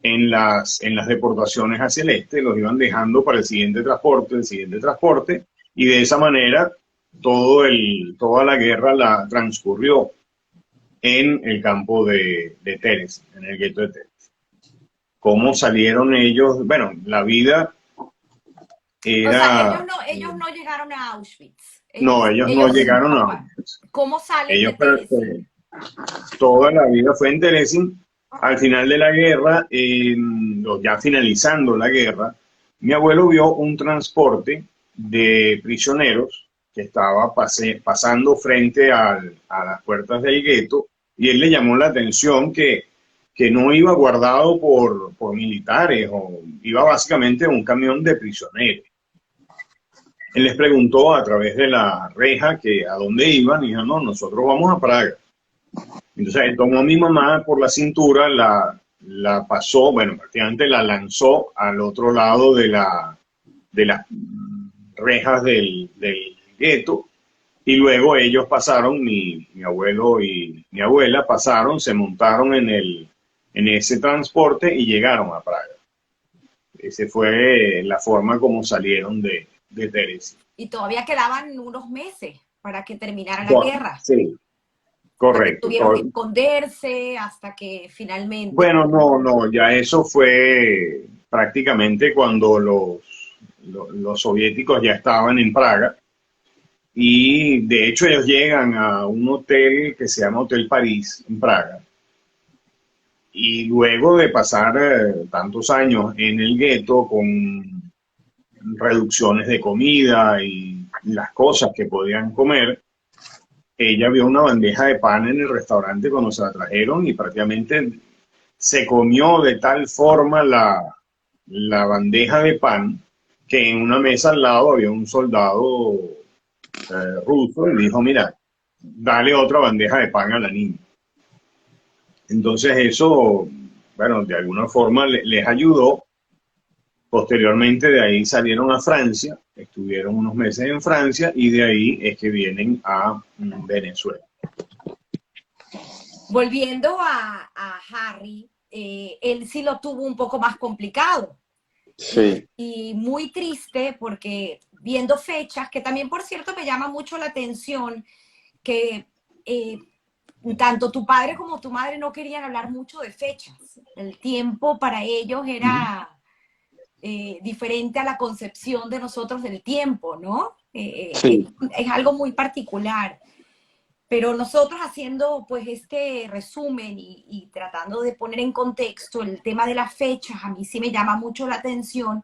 en las deportaciones hacia el este, los iban dejando para el siguiente transporte, y de esa manera toda la guerra la transcurrió en el campo de Terezín, en el gueto de Terezín. ¿Cómo salieron ellos? Bueno, la vida O sea, era, ellos no llegaron a Auschwitz. no, ellos no llegaron a ¿cómo, Auschwitz. cómo salen de Ellos Terezín? toda la vida fue en Terezín. Al final de la guerra, ya finalizando la guerra, mi abuelo vio un transporte de prisioneros que estaba pasando frente a las puertas del gueto y él le llamó la atención que no iba guardado por militares, o iba básicamente un camión de prisioneros. Él les preguntó a través de la reja que a dónde iban y dijo, no, nosotros vamos a Praga. Entonces él tomó a mi mamá por la cintura, la pasó, bueno, prácticamente la lanzó al otro lado de las rejas del gueto y luego ellos pasaron, mi abuelo y mi abuela pasaron, se montaron en ese transporte y llegaron a Praga. Esa fue la forma como salieron de Terezín. Y todavía quedaban unos meses para que terminara la guerra. Sí, O sea, que correcto. tuvieron que esconderse hasta que finalmente... Bueno, no, ya eso fue prácticamente cuando los soviéticos ya estaban en Praga y de hecho ellos llegan a un hotel que se llama Hotel París en Praga y luego de pasar tantos años en el gueto con reducciones de comida y las cosas que podían comer, ella vio una bandeja de pan en el restaurante cuando se la trajeron y prácticamente se comió de tal forma la bandeja de pan que en una mesa al lado había un soldado ruso y dijo, mira, dale otra bandeja de pan a la niña. Entonces eso, bueno, de alguna forma les ayudó. Posteriormente de ahí salieron a Francia, estuvieron unos meses en Francia y de ahí es que vienen a Venezuela. Volviendo a Harry, él sí lo tuvo un poco más complicado. Sí. Y muy triste porque viendo fechas, que también por cierto me llama mucho la atención, que tanto tu padre como tu madre no querían hablar mucho de fechas. El tiempo para ellos era diferente a la concepción de nosotros del tiempo, ¿no? Sí. Es algo muy particular. Pero nosotros haciendo pues este resumen y tratando de poner en contexto el tema de las fechas, a mí sí me llama mucho la atención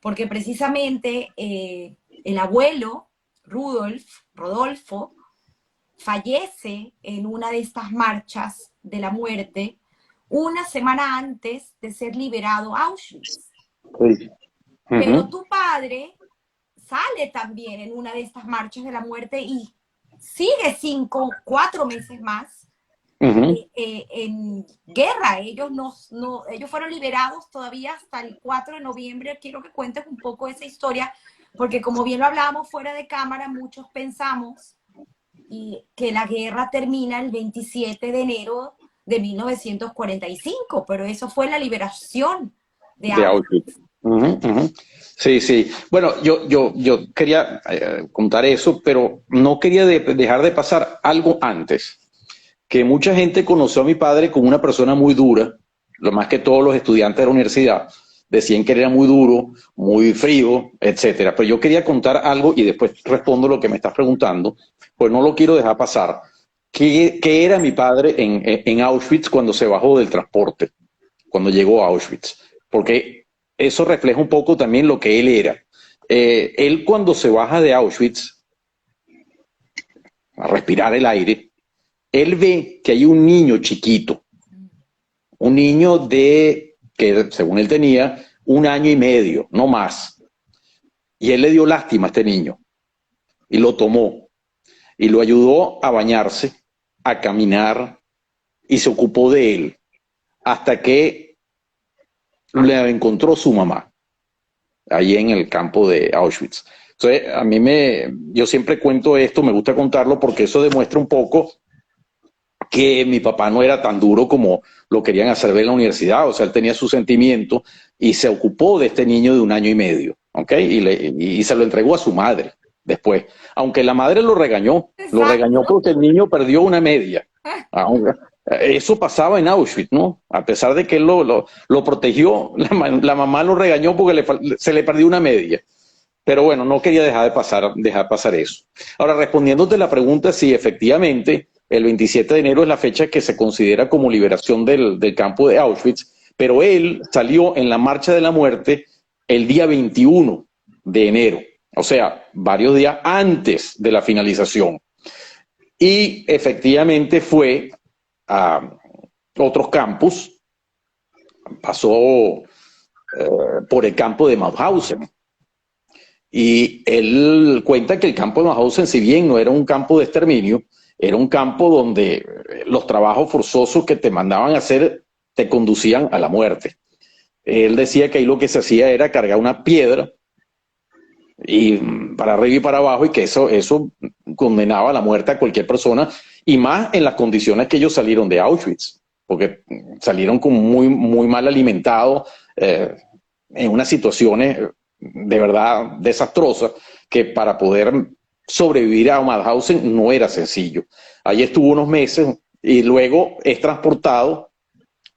porque precisamente el abuelo Rodolfo fallece en una de estas marchas de la muerte una semana antes de ser liberado a Auschwitz. Sí. Pero tu padre sale también en una de estas marchas de la muerte y sigue 4 meses más en guerra. Ellos ellos fueron liberados todavía hasta el 4 de noviembre. Quiero que cuentes un poco esa historia, porque como bien lo hablábamos fuera de cámara, muchos pensamos que la guerra termina el 27 de enero de 1945, pero eso fue la liberación de Auschwitz. Sí, sí. Bueno, yo quería contar eso, pero no quería dejar de pasar algo antes. Que mucha gente conoció a mi padre como una persona muy dura, lo más que todos los estudiantes de la universidad decían que era muy duro, muy frío, etcétera. Pero yo quería contar algo y después respondo lo que me estás preguntando, pues no lo quiero dejar pasar. ¿Qué era mi padre en Auschwitz cuando se bajó del transporte, cuando llegó a Auschwitz? Porque eso refleja un poco también lo que él era. Él cuando se baja de Auschwitz a respirar el aire, él ve que hay un niño chiquito, un niño que según él tenía 1 año y medio, no más. Y él le dio lástima a este niño y lo tomó y lo ayudó a bañarse, a caminar y se ocupó de él hasta que le encontró su mamá ahí en el campo de Auschwitz. Entonces, yo siempre cuento esto, me gusta contarlo porque eso demuestra un poco que mi papá no era tan duro como lo querían hacer ver en la universidad. O sea, él tenía su sentimiento y se ocupó de este niño de 1 año y medio, ¿ok? Y se lo entregó a su madre después. Aunque la madre lo regañó. Exacto. Lo regañó porque el niño perdió 1 media. Eso pasaba en Auschwitz, ¿no? A pesar de que él lo protegió, la mamá lo regañó porque se le perdió 1 media. Pero bueno, no quería dejar pasar eso. Ahora, respondiéndote la pregunta, sí, efectivamente, el 27 de enero es la fecha que se considera como liberación del campo de Auschwitz, pero él salió en la Marcha de la Muerte el día 21 de enero, o sea, varios días antes de la finalización. Y efectivamente fue a otros campos, pasó por el campo de Mauthausen. Y él cuenta que el campo de Mauthausen, si bien no era un campo de exterminio, era un campo donde los trabajos forzosos que te mandaban a hacer te conducían a la muerte. Él decía que ahí lo que se hacía era cargar una piedra y para arriba y para abajo, y que eso condenaba a la muerte a cualquier persona, y más en las condiciones que ellos salieron de Auschwitz, porque salieron como muy mal alimentados, en unas situaciones de verdad desastrosas, que para poder sobrevivir a Mauthausen no era sencillo. Allí estuvo unos meses y luego es transportado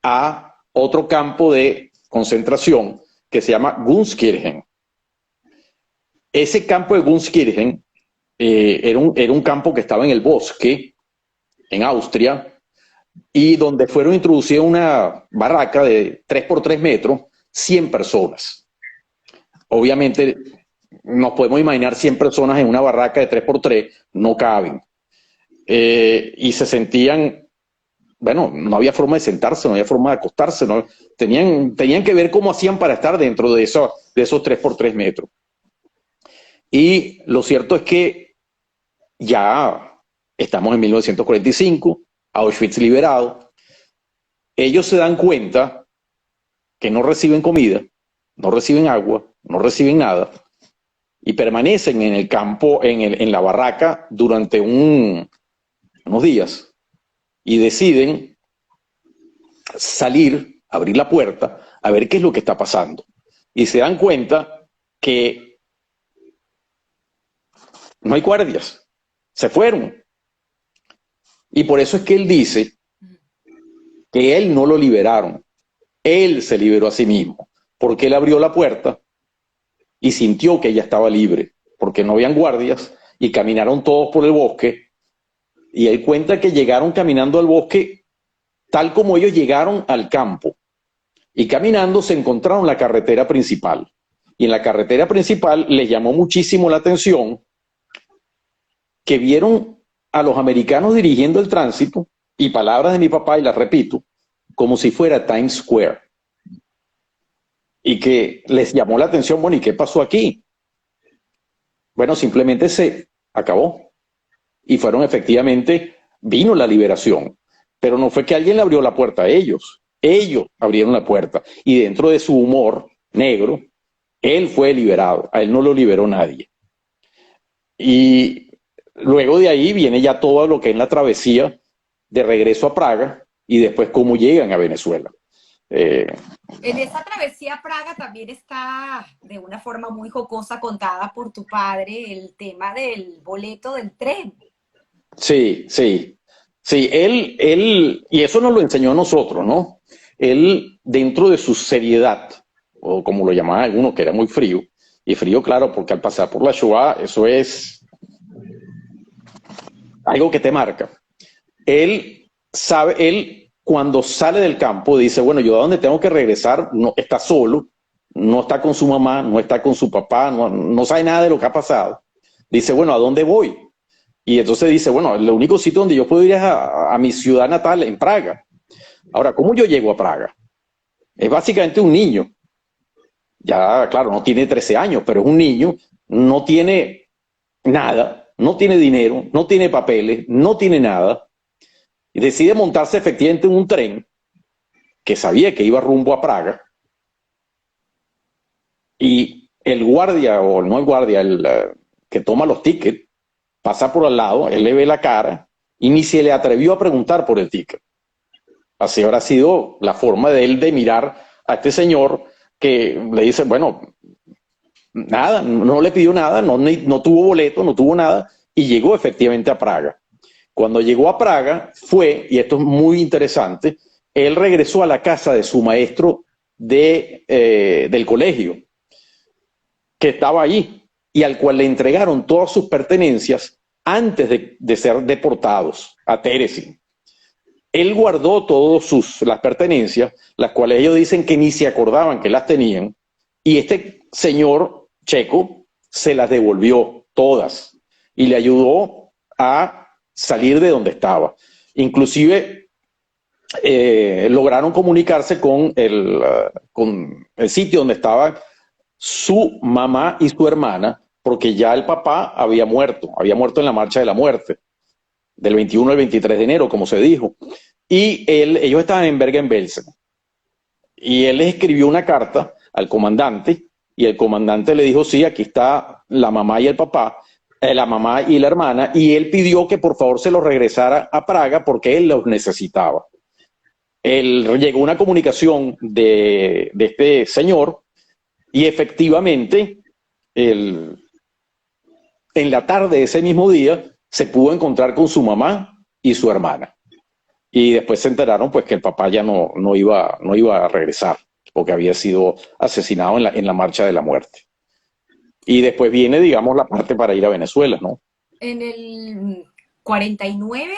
a otro campo de concentración que se llama Gunskirchen. Ese campo de Gunskirchen era un campo que estaba en el bosque, en Austria, y donde fueron introducidas una barraca de 3 por 3 metros, 100 personas. Obviamente, nos podemos imaginar 100 personas en una barraca de 3 por 3, no caben. Y se sentían, bueno, no había forma de sentarse, no había forma de acostarse, ¿no? Tenían que ver cómo hacían para estar dentro de esos 3 por 3 metros. Y lo cierto es que ya estamos en 1945, Auschwitz liberado. Ellos se dan cuenta que no reciben comida, no reciben agua, no reciben nada, y permanecen en el campo, en la barraca, durante unos días, y deciden salir, abrir la puerta, a ver qué es lo que está pasando. Y se dan cuenta que no hay guardias, se fueron. Y por eso es que él dice que él no lo liberaron, él se liberó a sí mismo, porque él abrió la puerta y sintió que ella estaba libre, porque no habían guardias, y caminaron todos por el bosque, y él cuenta que llegaron caminando al bosque tal como ellos llegaron al campo, y caminando se encontraron la carretera principal, y en la carretera principal les llamó muchísimo la atención que vieron a los americanos dirigiendo el tránsito, y palabras de mi papá, y las repito, como si fuera Times Square. Y que les llamó la atención, bueno, ¿y qué pasó aquí? Bueno, simplemente se acabó. Y efectivamente, vino la liberación. Pero no fue que alguien le abrió la puerta a ellos. Ellos abrieron la puerta. Y dentro de su humor negro, él fue liberado. A él no lo liberó nadie. Y luego de ahí viene ya todo lo que es la travesía de regreso a Praga y después cómo llegan a Venezuela. En esa travesía a Praga también está de una forma muy jocosa contada por tu padre el tema del boleto del tren. Sí, sí, sí, él, y eso nos lo enseñó a nosotros, ¿no? Él, dentro de su seriedad, o como lo llamaban algunos, que era muy frío, y frío, claro, porque al pasar por la Shoah, eso es algo que te marca. Él sabe, él cuando sale del campo dice, bueno, yo a donde tengo que regresar, no está solo, no está con su mamá, no está con su papá, no sabe nada de lo que ha pasado. Dice, bueno, ¿a dónde voy? Y entonces dice, bueno, el único sitio donde yo puedo ir es a mi ciudad natal, en Praga. Ahora, ¿cómo yo llego a Praga? Es básicamente un niño. Ya, claro, no tiene 13 años, pero es un niño, no tiene nada, no tiene dinero, no tiene papeles, no tiene nada. Y decide montarse efectivamente en un tren que sabía que iba rumbo a Praga. Y el guardia, o no el guardia, el que toma los tickets, pasa por al lado, él le ve la cara y ni se le atrevió a preguntar por el ticket. Así habrá sido la forma de él de mirar a este señor que le dice, bueno, nada, no le pidió nada, no tuvo boleto, no tuvo nada, y llegó efectivamente a Praga. Cuando llegó a Praga fue, y esto es muy interesante, él regresó a la casa de su maestro del colegio, que estaba allí. y al cual le entregaron todas sus pertenencias antes de ser deportados a Terezín. Él guardó todas las pertenencias, las cuales ellos dicen que ni se acordaban que las tenían, y este señor checo se las devolvió todas y le ayudó a salir de donde estaba. Inclusive lograron comunicarse con el sitio donde estaban su mamá y su hermana, porque ya el papá había muerto en la marcha de la muerte, del 21 al 23 de enero, como se dijo. Y ellos estaban en Bergen-Belsen. Y él les escribió una carta al comandante, y el comandante le dijo, sí, aquí está la mamá y el papá, la mamá y la hermana, y él pidió que por favor se los regresara a Praga porque él los necesitaba. Llegó una comunicación de este señor, y efectivamente, en la tarde de ese mismo día, se pudo encontrar con su mamá y su hermana. Y después se enteraron pues que el papá ya no iba a regresar, porque había sido asesinado en la marcha de la muerte. Y después viene, digamos, la parte para ir a Venezuela, ¿no? En el 49,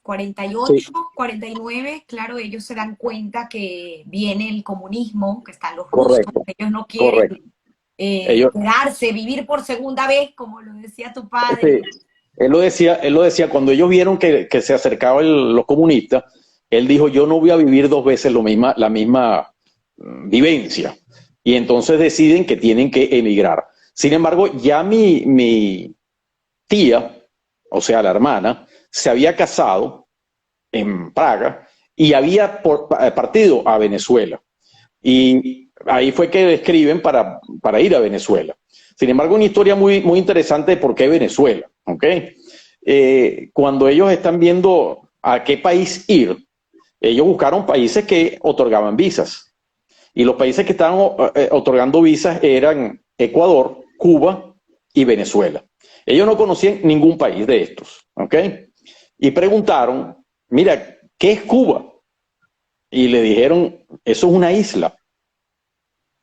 48, sí. 49, claro, ellos se dan cuenta que viene el comunismo, que están los rusos, ellos no quieren quedarse, vivir por segunda vez, como lo decía tu padre. Sí. Él lo decía, cuando ellos vieron que se acercaban los comunistas, él dijo, yo no voy a vivir dos veces la misma vivencia. Y entonces deciden que tienen que emigrar. Sin embargo, ya mi tía, o sea, la hermana, se había casado en Praga y había partido a Venezuela. Y ahí fue que escriben para ir a Venezuela. Sin embargo, una historia muy, muy interesante de por qué Venezuela, ¿ok? Cuando ellos están viendo a qué país ir, ellos buscaron países que otorgaban visas. Y los países que estaban otorgando visas eran Ecuador, Cuba y Venezuela. Ellos no conocían ningún país de estos, ¿ok? Y preguntaron, mira, ¿qué es Cuba? Y le dijeron, eso es una isla.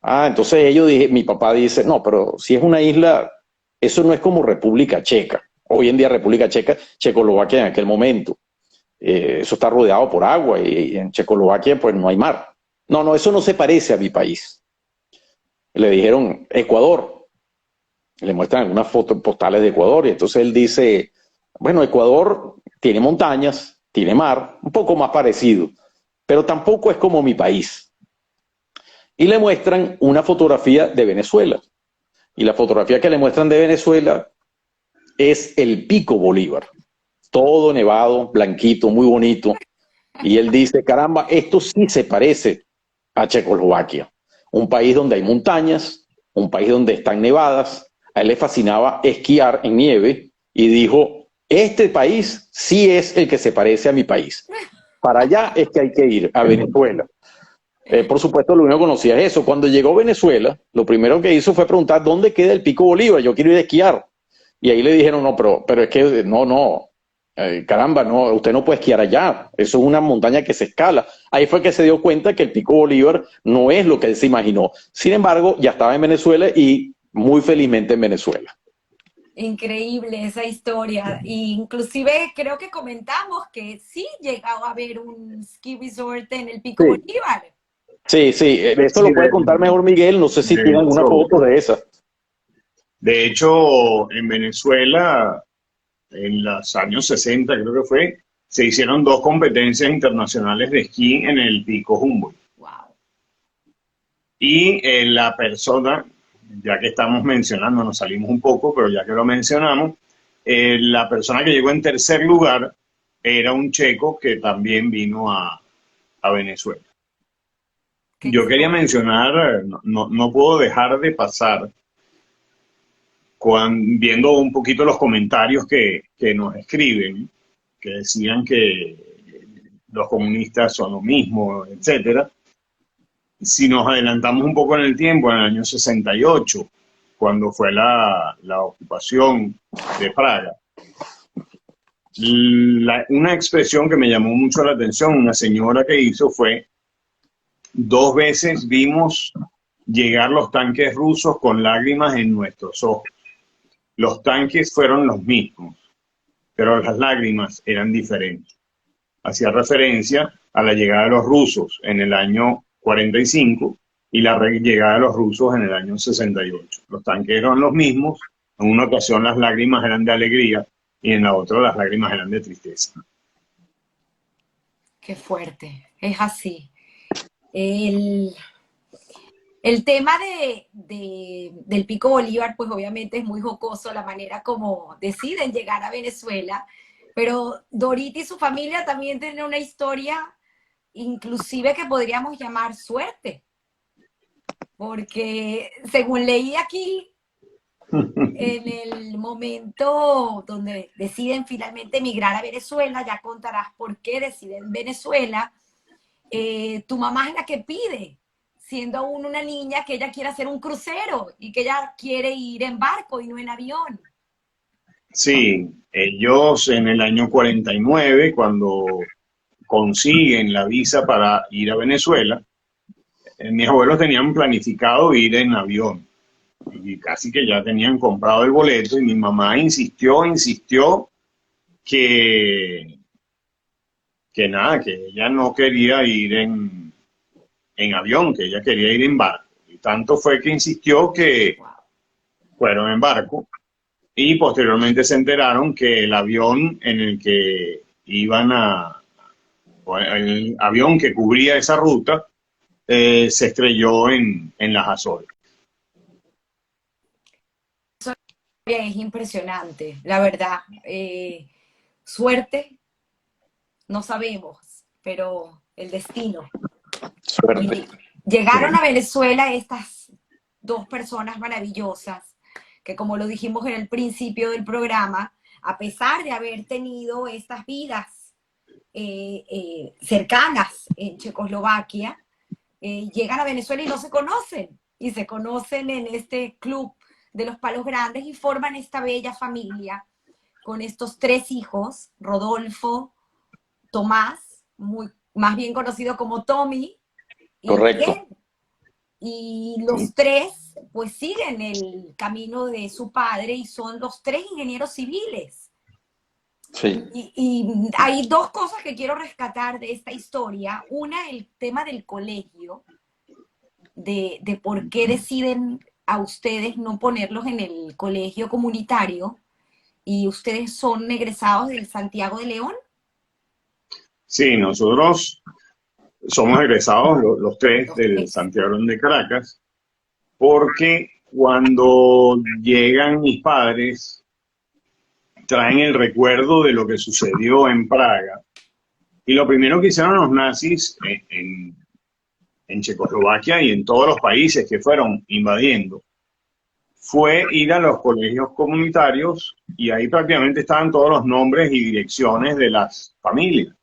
Entonces mi papá dice, no, pero si es una isla, eso no es como República Checa. Hoy en día República Checa, Checoslovaquia en aquel momento. Eso está rodeado por agua y en Checoslovaquia pues no hay mar. No, eso no se parece a mi país. Le dijeron, Ecuador. Le muestran algunas fotos postales de Ecuador y entonces él dice, bueno, Ecuador tiene montañas, tiene mar, un poco más parecido, pero tampoco es como mi país. Y le muestran una fotografía de Venezuela. Y la fotografía que le muestran de Venezuela es el Pico Bolívar. Todo nevado, blanquito, muy bonito. Y él dice, caramba, esto sí se parece a Checoslovaquia. Un país donde hay montañas, un país donde están nevadas. A él le fascinaba esquiar en nieve y dijo, este país sí es el que se parece a mi país. Para allá es que hay que ir, a Venezuela. Por supuesto, lo único que conocía es eso. Cuando llegó a Venezuela, lo primero que hizo fue preguntar, ¿dónde queda el Pico Bolívar? Yo quiero ir a esquiar. Y ahí le dijeron, no, pero es que no, caramba, no, usted no puede esquiar allá. Eso es una montaña que se escala. Ahí fue que se dio cuenta que el Pico Bolívar no es lo que él se imaginó. Sin embargo, ya estaba en Venezuela y muy felizmente en Venezuela. Increíble esa historia. Y inclusive creo que comentamos que sí llegaba a haber un ski resort en el Pico Bolívar. Sí, eso lo puede contar mejor Miguel, no sé si tiene alguna foto de esa. De hecho, en Venezuela, en los años 60 creo que fue, se hicieron 2 competencias internacionales de esquí en el Pico Humboldt. Wow. Y la persona, ya que estamos mencionando, nos salimos un poco, pero ya que lo mencionamos, la persona que llegó en tercer lugar era un checo que también vino a Venezuela. Yo quería mencionar, no puedo dejar de pasar, viendo un poquito los comentarios que nos escriben, que decían que los comunistas son lo mismo, etcétera. Si nos adelantamos un poco en el tiempo, en el año 68, cuando fue la ocupación de Praga, una expresión que me llamó mucho la atención, una señora que hizo fue, 2 veces vimos llegar los tanques rusos con lágrimas en nuestros ojos. los tanques fueron los mismos, pero las lágrimas eran diferentes. Hacía referencia a la llegada de los rusos en el año 45 y la llegada de los rusos en el año 68. Los tanques eran los mismos, en una ocasión las lágrimas eran de alegría y en la otra las lágrimas eran de tristeza. Qué fuerte, es así. El, el tema del Pico Bolívar, pues obviamente es muy jocoso la manera como deciden llegar a Venezuela, pero Dorita y su familia también tienen una historia inclusive que podríamos llamar suerte, porque según leí aquí, en el momento donde deciden finalmente emigrar a Venezuela, ya contarás por qué deciden Venezuela, tu mamá es la que pide, siendo aún una niña, que ella quiere hacer un crucero y que ella quiere ir en barco y no en avión. Sí, ellos en el año 49, cuando consiguen la visa para ir a Venezuela, mis abuelos tenían planificado ir en avión y casi que ya tenían comprado el boleto y mi mamá insistió que, que nada, que ella no quería ir en avión, que ella quería ir en barco. Y tanto fue que insistió que Wow. fueron en barco y posteriormente se enteraron que el avión en el que iban o el avión que cubría esa ruta, se estrelló en las Azores. Es impresionante, la verdad. Suerte, no sabemos, pero el destino. Suerte. Y llegaron a Venezuela estas dos personas maravillosas, que como lo dijimos en el principio del programa, a pesar de haber tenido estas vidas cercanas en Checoslovaquia, llegan a Venezuela y no se conocen, y se conocen en este club de los Palos Grandes y forman esta bella familia con estos tres hijos, Rodolfo, Tomás, más bien conocido como Tommy, y Correcto. Miguel. Y los tres pues siguen el camino de su padre y son los tres ingenieros civiles. Sí. Y hay dos cosas que quiero rescatar de esta historia. Una, el tema del colegio, de por qué deciden a ustedes no ponerlos en el colegio comunitario, y ustedes son egresados del Santiago de León. Sí, nosotros somos egresados los tres Los del tres. Santiago de Caracas, porque cuando llegan mis padres, traen el recuerdo de lo que sucedió en Praga. Y lo primero que hicieron los nazis en Checoslovaquia y en todos los países que fueron invadiendo fue ir a los colegios comunitarios y ahí prácticamente estaban todos los nombres y direcciones de las familias.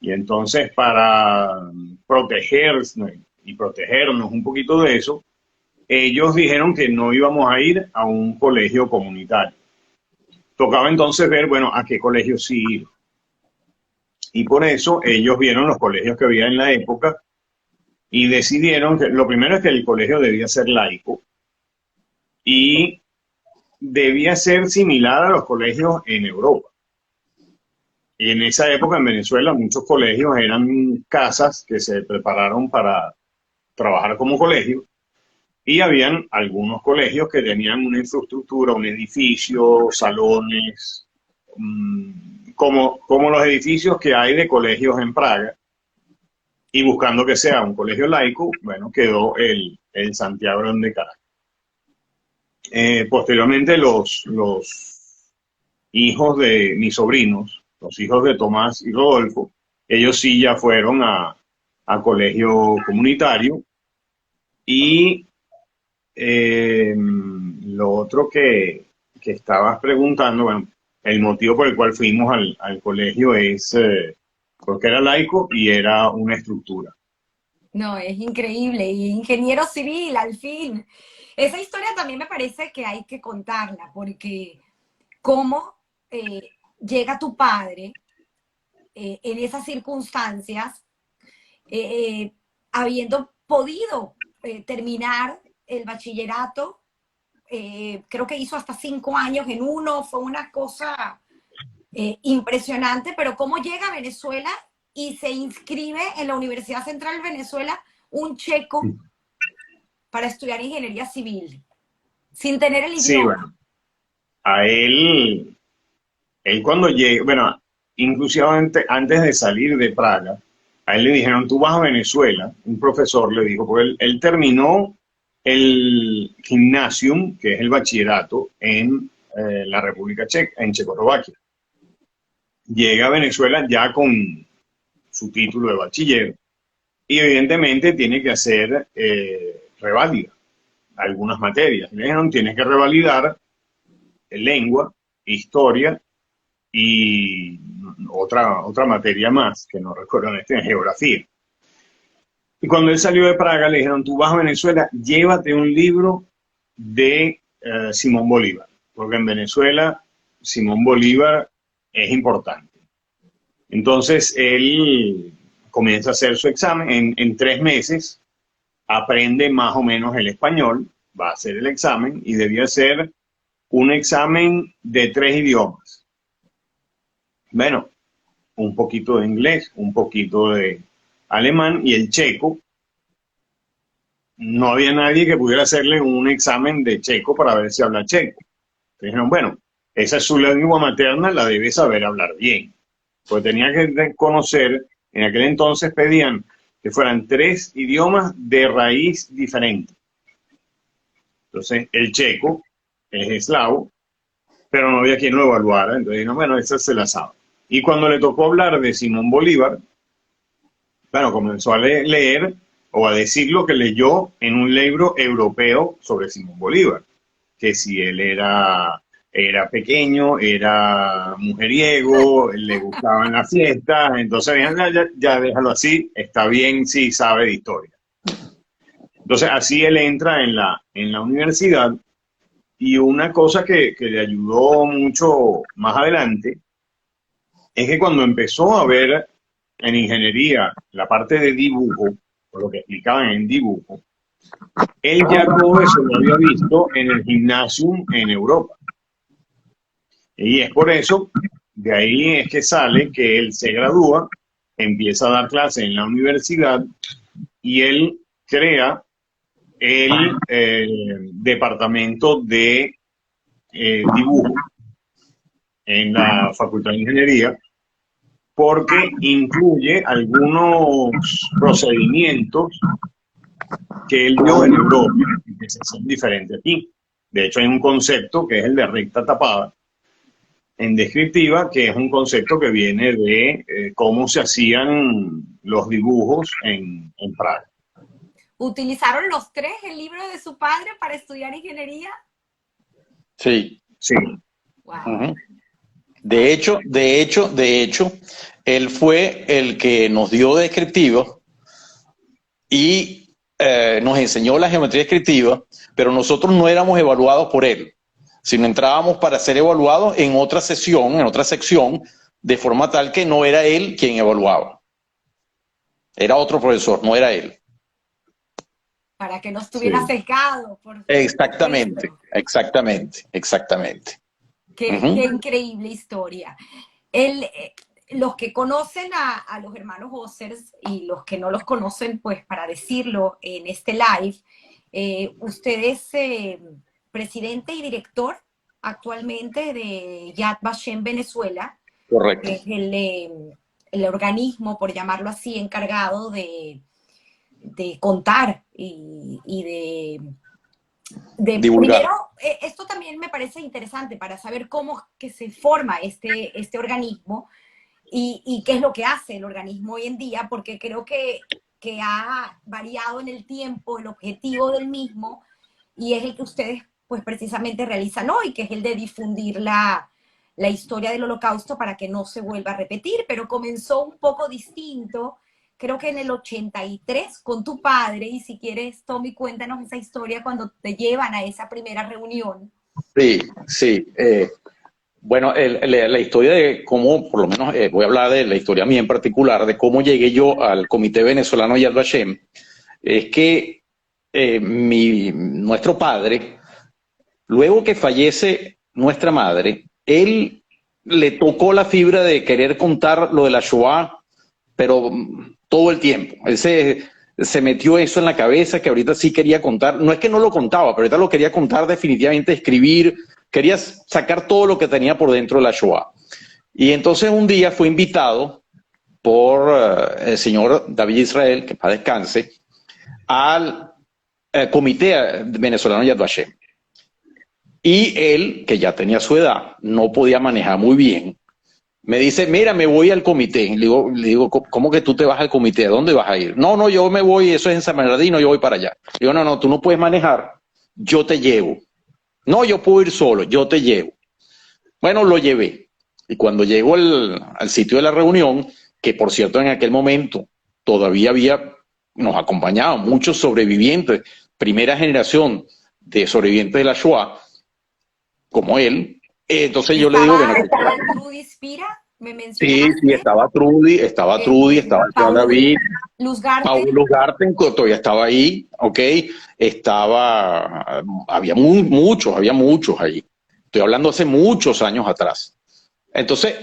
Y entonces para protegernos y protegernos un poquito de eso, ellos dijeron que no íbamos a ir a un colegio comunitario. Tocaba entonces ver, bueno, a qué colegio sí ir. Y por eso ellos vieron los colegios que había en la época y decidieron que lo primero es que el colegio debía ser laico y debía ser similar a los colegios en Europa. Y en esa época en Venezuela muchos colegios eran casas que se prepararon para trabajar como colegio y habían algunos colegios que tenían una infraestructura, un edificio, salones, como los edificios que hay de colegios en Praga. Y buscando que sea un colegio laico, bueno, quedó el Santiago de Caracas. Posteriormente los hijos de mis sobrinos, los hijos de Tomás y Rodolfo, ellos sí ya fueron a colegio comunitario. Y lo otro que estabas preguntando, bueno, el motivo por el cual fuimos al colegio es porque era laico y era una estructura. No, es increíble. Y ingeniero civil, al fin. Esa historia también me parece que hay que contarla, porque cómo llega tu padre en esas circunstancias, eh, habiendo podido terminar el bachillerato creo que hizo hasta 5 años en uno, fue una cosa impresionante, pero cómo llega a Venezuela y se inscribe en la Universidad Central de Venezuela un checo para estudiar ingeniería civil, sin tener el Sí, idioma. bueno, a él cuando llega, bueno, inclusive antes de salir de Praga, a él le dijeron, tú vas a Venezuela, un profesor le dijo, porque él terminó el gymnasium, que es el bachillerato, en la República Checa, en Checoslovaquia. Llega a Venezuela ya con su título de bachiller y evidentemente tiene que hacer reválida algunas materias. Le dijeron, tienes que revalidar lengua, historia y otra materia más, que no recuerdo en geografía. Y cuando él salió de Praga, le dijeron, tú vas a Venezuela, llévate un libro de Simón Bolívar, porque en Venezuela Simón Bolívar es importante. Entonces, él comienza a hacer su examen en 3 meses, aprende más o menos el español, va a hacer el examen y debía ser un examen de 3 idiomas. Bueno, un poquito de inglés, un poquito de alemán y el checo. No había nadie que pudiera hacerle un examen de checo para ver si habla checo. Entonces dijeron, bueno, esa es su lengua materna, la debe saber hablar bien. Pues tenía que conocer, en aquel entonces pedían que fueran 3 idiomas de raíz diferente. Entonces, el checo es eslavo, pero no había quien lo evaluara. Entonces dijeron, bueno, esa se la sabe. Y cuando le tocó hablar de Simón Bolívar, bueno, comenzó a leer o a decir lo que leyó en un libro europeo sobre Simón Bolívar, que si él era pequeño, era mujeriego, le gustaban las fiestas, entonces ya déjalo así, está bien si sabe de historia. Entonces así él entra en la universidad y una cosa que le ayudó mucho más adelante es que cuando empezó a ver en ingeniería la parte de dibujo, por lo que explicaban en dibujo, él ya todo eso lo había visto en el gimnasium en Europa. Y es por eso, de ahí es que sale que él se gradúa, empieza a dar clases en la universidad y él crea el departamento de dibujo en la Facultad de Ingeniería, porque incluye algunos procedimientos que él vio en Europa y que son diferentes aquí. De hecho, hay un concepto que es el de recta tapada, en descriptiva, que es un concepto que viene de cómo se hacían los dibujos en Praga. ¿Utilizaron los 3 el libro de su padre para estudiar ingeniería? Sí. Sí. Wow. Uh-huh. De hecho, él fue el que nos dio descriptiva y nos enseñó la geometría descriptiva, pero nosotros no éramos evaluados por él, sino entrábamos para ser evaluados en otra sección, de forma tal que no era él quien evaluaba. Era otro profesor, no era él. Para que no estuviera secado. Exactamente. Qué increíble historia. Los que conocen a los hermanos Ossers y los que no los conocen, pues para decirlo en este live, usted es presidente y director actualmente de Yad Vashem Venezuela. Correcto. Que es el organismo, por llamarlo así, encargado de contar y de divulgar. Primero, esto también me parece interesante para saber cómo que se forma este organismo y qué es lo que hace el organismo hoy en día, porque creo que ha variado en el tiempo el objetivo del mismo y es el que ustedes pues precisamente realizan hoy, que es el de difundir la historia del Holocausto para que no se vuelva a repetir, pero comenzó un poco distinto, creo que en el 83 con tu padre, y si quieres, Tommy, cuéntanos esa historia cuando te llevan a esa primera reunión. Sí. Bueno, la historia de cómo, por lo menos voy a hablar de la historia mía en particular, de cómo llegué yo al Comité Venezolano Yad Vashem, es que nuestro padre luego que fallece nuestra madre, él le tocó la fibra de querer contar lo de la Shoah, pero todo el tiempo. Él se metió eso en la cabeza, que ahorita sí quería contar. No es que no lo contaba, pero ahorita lo quería contar definitivamente, escribir, quería sacar todo lo que tenía por dentro de la Shoah. Y entonces un día fue invitado por el señor David Israel, que para descanse, al Comité Venezolano Yad Vashem. Y él, que ya tenía su edad, no podía manejar muy bien, me dice, mira, me voy al comité. Le digo, ¿cómo que tú te vas al comité? ¿A dónde vas a ir? No, yo me voy, eso es en San Bernardino, yo voy para allá. Le digo, no, tú no puedes manejar, yo te llevo. No, yo puedo ir solo, yo te llevo. Bueno, lo llevé. Y cuando llego al sitio de la reunión, que por cierto en aquel momento todavía nos acompañaban muchos sobrevivientes, primera generación de sobrevivientes de la Shoah, como él. Entonces yo le digo, bueno, ¿estaba Trudy Spira? ¿Me mencionaste? Sí, estaba Trudy, estaba David, Paul Ugarte todavía estaba ahí, ¿ok? Había muchos ahí. Estoy hablando hace muchos años atrás. Entonces,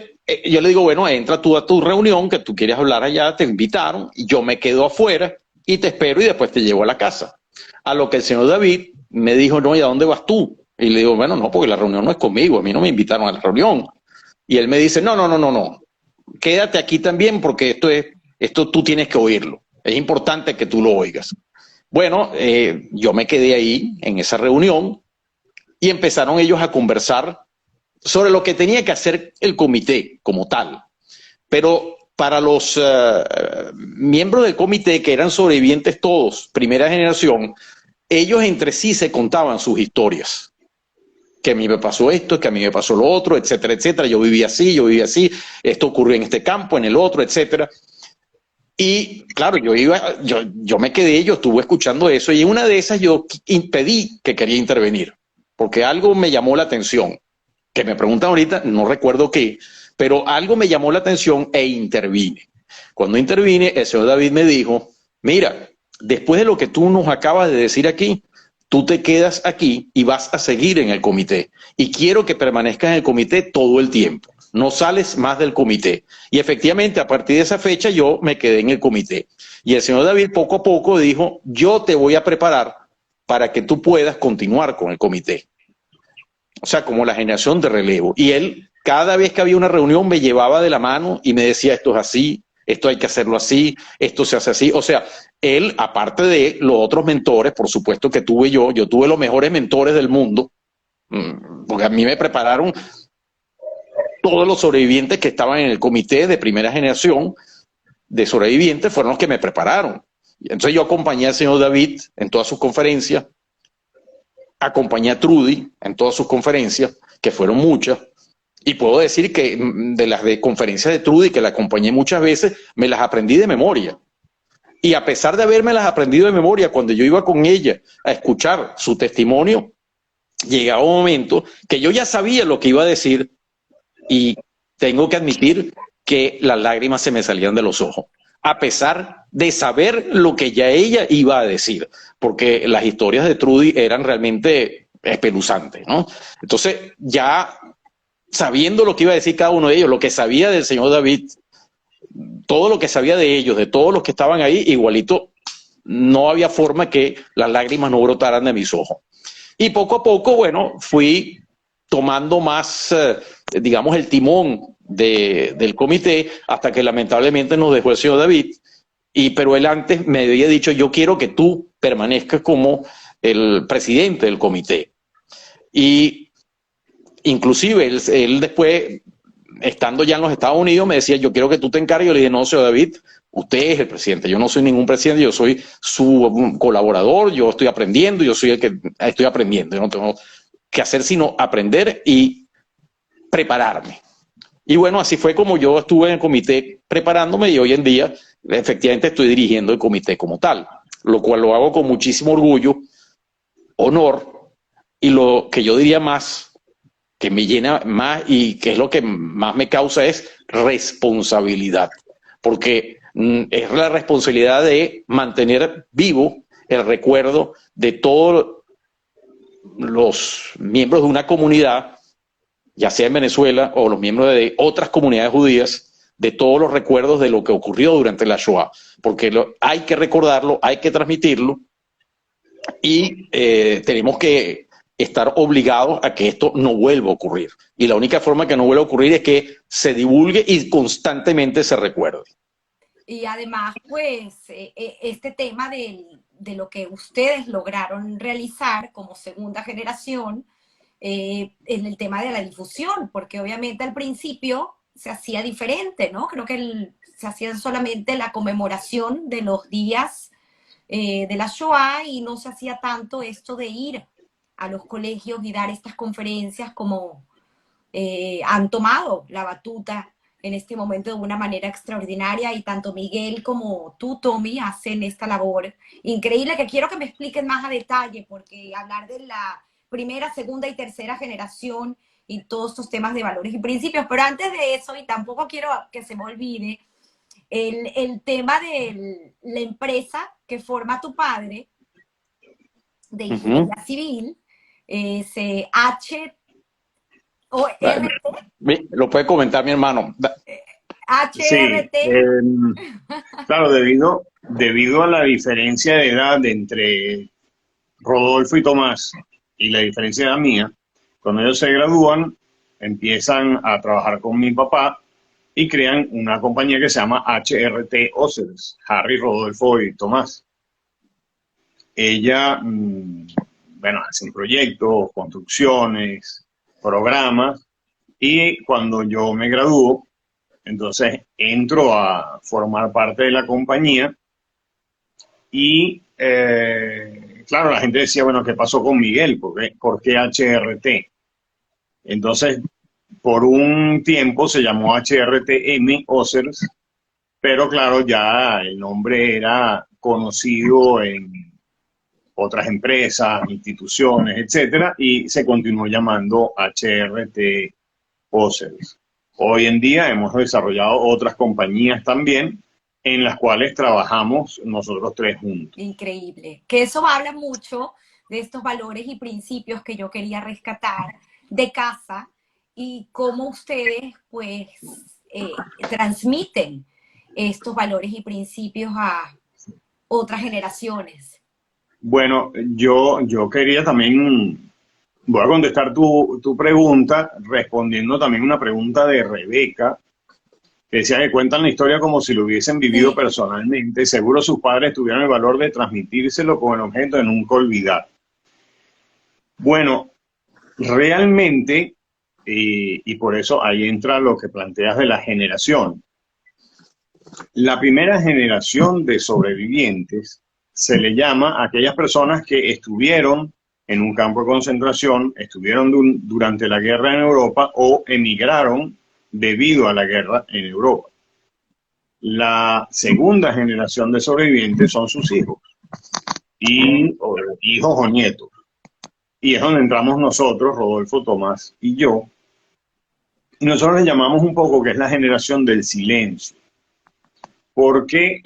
yo le digo, bueno, entra tú a tu reunión, que tú quieres hablar allá, te invitaron, y yo me quedo afuera y te espero y después te llevo a la casa. A lo que el señor David me dijo, no, ¿y a dónde vas tú? Y le digo, bueno, no, porque la reunión no es conmigo, a mí no me invitaron a la reunión. Y él me dice, no, quédate aquí también porque esto tú tienes que oírlo. Es importante que tú lo oigas. Bueno, yo me quedé ahí en esa reunión y empezaron ellos a conversar sobre lo que tenía que hacer el comité como tal. Pero para los miembros del comité, que eran sobrevivientes todos, primera generación, ellos entre sí se contaban sus historias. Que a mí me pasó esto, que a mí me pasó lo otro, etcétera, etcétera. Yo viví así, esto ocurrió en este campo, en el otro, etcétera. Y claro, yo me quedé, yo estuve escuchando eso y en una de esas yo impedí que quería intervenir, porque algo me llamó la atención, que me preguntan ahorita, no recuerdo qué, pero algo me llamó la atención e intervine. Cuando intervine, el señor David me dijo, mira, después de lo que tú nos acabas de decir aquí, tú te quedas aquí y vas a seguir en el comité. Y quiero que permanezcas en el comité todo el tiempo. No sales más del comité. Y efectivamente, a partir de esa fecha, yo me quedé en el comité. Y el señor David poco a poco dijo, yo te voy a preparar para que tú puedas continuar con el comité. O sea, como la generación de relevo. Y él, cada vez que había una reunión, me llevaba de la mano y me decía, esto es así, esto hay que hacerlo así, esto se hace así. O sea, él, aparte de los otros mentores, por supuesto que tuve yo tuve los mejores mentores del mundo, porque a mí me prepararon todos los sobrevivientes que estaban en el comité de primera generación de sobrevivientes, fueron los que me prepararon. Entonces yo acompañé al señor David en todas sus conferencias, acompañé a Trudy en todas sus conferencias, que fueron muchas, y puedo decir que de las conferencias de Trudy, que la acompañé muchas veces, me las aprendí de memoria. Y a pesar de habérmelas aprendido de memoria, cuando yo iba con ella a escuchar su testimonio, llegaba un momento que yo ya sabía lo que iba a decir y tengo que admitir que las lágrimas se me salían de los ojos, a pesar de saber lo que ya ella iba a decir, porque las historias de Trudy eran realmente espeluznantes, ¿no? Entonces, ya sabiendo lo que iba a decir cada uno de ellos, lo que sabía del señor David, todo lo que sabía de ellos, de todos los que estaban ahí, igualito, no había forma que las lágrimas no brotaran de mis ojos. Y poco a poco, bueno, fui tomando más, digamos, el timón del comité, hasta que lamentablemente nos dejó el señor David, pero él antes me había dicho, yo quiero que tú permanezcas como el presidente del comité. Y inclusive él después, estando ya en los Estados Unidos, me decía, yo quiero que tú te encargues. Yo le dije, no, señor David, usted es el presidente, yo no soy ningún presidente, yo soy su colaborador, yo estoy aprendiendo, yo soy el que estoy aprendiendo, yo no tengo que hacer sino aprender y prepararme. Y bueno, así fue como yo estuve en el comité preparándome y hoy en día efectivamente estoy dirigiendo el comité como tal, lo cual lo hago con muchísimo orgullo, honor y lo que yo diría más, que me llena más y que es lo que más me causa es responsabilidad, porque es la responsabilidad de mantener vivo el recuerdo de todos los miembros de una comunidad, ya sea en Venezuela o los miembros de otras comunidades judías, de todos los recuerdos de lo que ocurrió durante la Shoah, porque hay que recordarlo, hay que transmitirlo y tenemos que estar obligados a que esto no vuelva a ocurrir. Y la única forma que no vuelva a ocurrir es que se divulgue y constantemente se recuerde. Y además, pues, este tema de lo que ustedes lograron realizar como segunda generación en el tema de la difusión, porque obviamente al principio se hacía diferente, ¿no? Creo que se hacía solamente la conmemoración de los días de la Shoah y no se hacía tanto esto de ir a los colegios y dar estas conferencias como han tomado la batuta en este momento de una manera extraordinaria y tanto Miguel como tú, Tommy, hacen esta labor increíble que quiero que me expliquen más a detalle porque hablar de la primera, segunda y tercera generación y todos estos temas de valores y principios, pero antes de eso, y tampoco quiero que se me olvide, el tema de la empresa que forma tu padre de ingeniería civil, Lo puede comentar mi hermano. HRT. Sí, claro, debido a la diferencia de edad entre Rodolfo y Tomás y la diferencia de edad mía, cuando ellos se gradúan, empiezan a trabajar con mi papá y crean una compañía que se llama HRT Oceles, Harry, Rodolfo y Tomás. Ella, bueno, hacen proyectos, construcciones, programas, y cuando yo me gradúo, entonces entro a formar parte de la compañía y, claro, la gente decía, bueno, ¿qué pasó con Miguel? ¿Por qué HRT? Entonces, por un tiempo se llamó HRTM Oceles, pero claro, ya el nombre era conocido en otras empresas, instituciones, etcétera, y se continuó llamando HRT Oceles. Hoy en día hemos desarrollado otras compañías también en las cuales trabajamos nosotros tres juntos. Increíble. Que eso habla mucho de estos valores y principios que yo quería rescatar de casa y cómo ustedes pues transmiten estos valores y principios a otras generaciones. Bueno, yo quería también, voy a contestar tu pregunta respondiendo también una pregunta de Rebeca, que decía que cuentan la historia como si lo hubiesen vivido personalmente. Seguro sus padres tuvieron el valor de transmitírselo con el objeto de nunca olvidar. Bueno, realmente, y por eso ahí entra lo que planteas de la generación. La primera generación de sobrevivientes se le llama a aquellas personas que estuvieron en un campo de concentración, estuvieron durante la guerra en Europa o emigraron debido a la guerra en Europa. La segunda generación de sobrevivientes son sus hijos, hijos o nietos. Y es donde entramos nosotros, Rodolfo, Tomás y yo. Y nosotros le llamamos un poco que es la generación del silencio, porque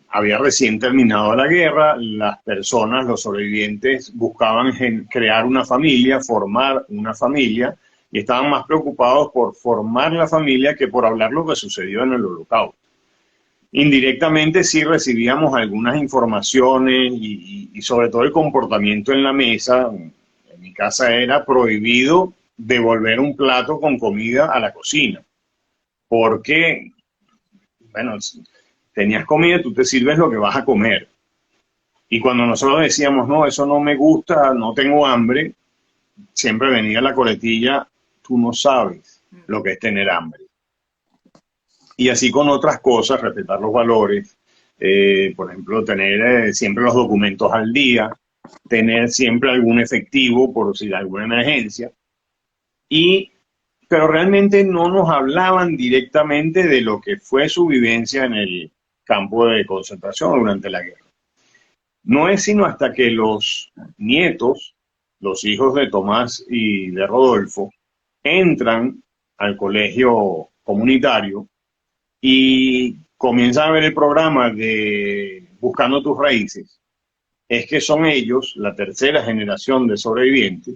había recién terminado la guerra, las personas, los sobrevivientes, buscaban crear una familia, formar una familia, y estaban más preocupados por formar la familia que por hablar lo que sucedió en el Holocausto. Indirectamente sí recibíamos algunas informaciones y sobre todo el comportamiento en la mesa. En mi casa era prohibido devolver un plato con comida a la cocina, porque, bueno, tenías comida, tú te sirves lo que vas a comer. Y cuando nosotros decíamos, no, eso no me gusta, no tengo hambre, siempre venía la coletilla, tú no sabes lo que es tener hambre. Y así con otras cosas, respetar los valores, por ejemplo, tener siempre los documentos al día, tener siempre algún efectivo por si hay alguna emergencia. Pero realmente no nos hablaban directamente de lo que fue su vivencia en el campo de concentración durante la guerra. No es sino hasta que los nietos, los hijos de Tomás y de Rodolfo, entran al colegio comunitario y comienzan a ver el programa de Buscando tus Raíces, es que son ellos, la tercera generación de sobrevivientes,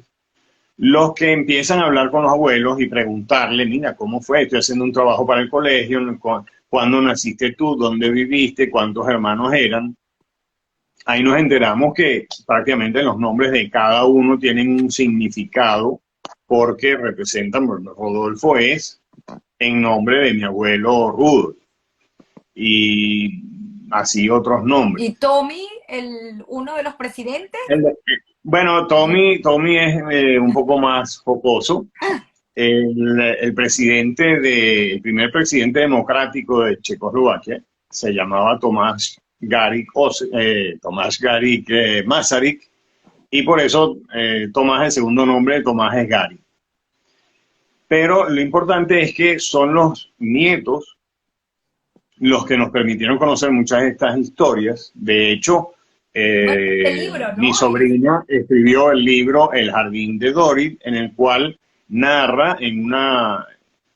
los que empiezan a hablar con los abuelos y preguntarle, mira, ¿cómo fue? Estoy haciendo un trabajo para el colegio, ¿cuándo naciste tú? ¿Dónde viviste? ¿Cuántos hermanos eran? Ahí nos enteramos que prácticamente los nombres de cada uno tienen un significado porque representan, bueno, Rodolfo es en nombre de mi abuelo Rudolf y así otros nombres. ¿Y Tommy, uno de los presidentes? Bueno, Tommy es un poco más jocoso. El primer presidente democrático de Checoslovaquia se llamaba Tomás Garik Masaryk, y por eso Tomás, el segundo nombre de Tomás es Gary. Pero lo importante es que son los nietos los que nos permitieron conocer muchas de estas historias. De hecho, libro, ¿no? mi sobrina escribió el libro El Jardín de Dorit, en el cual narra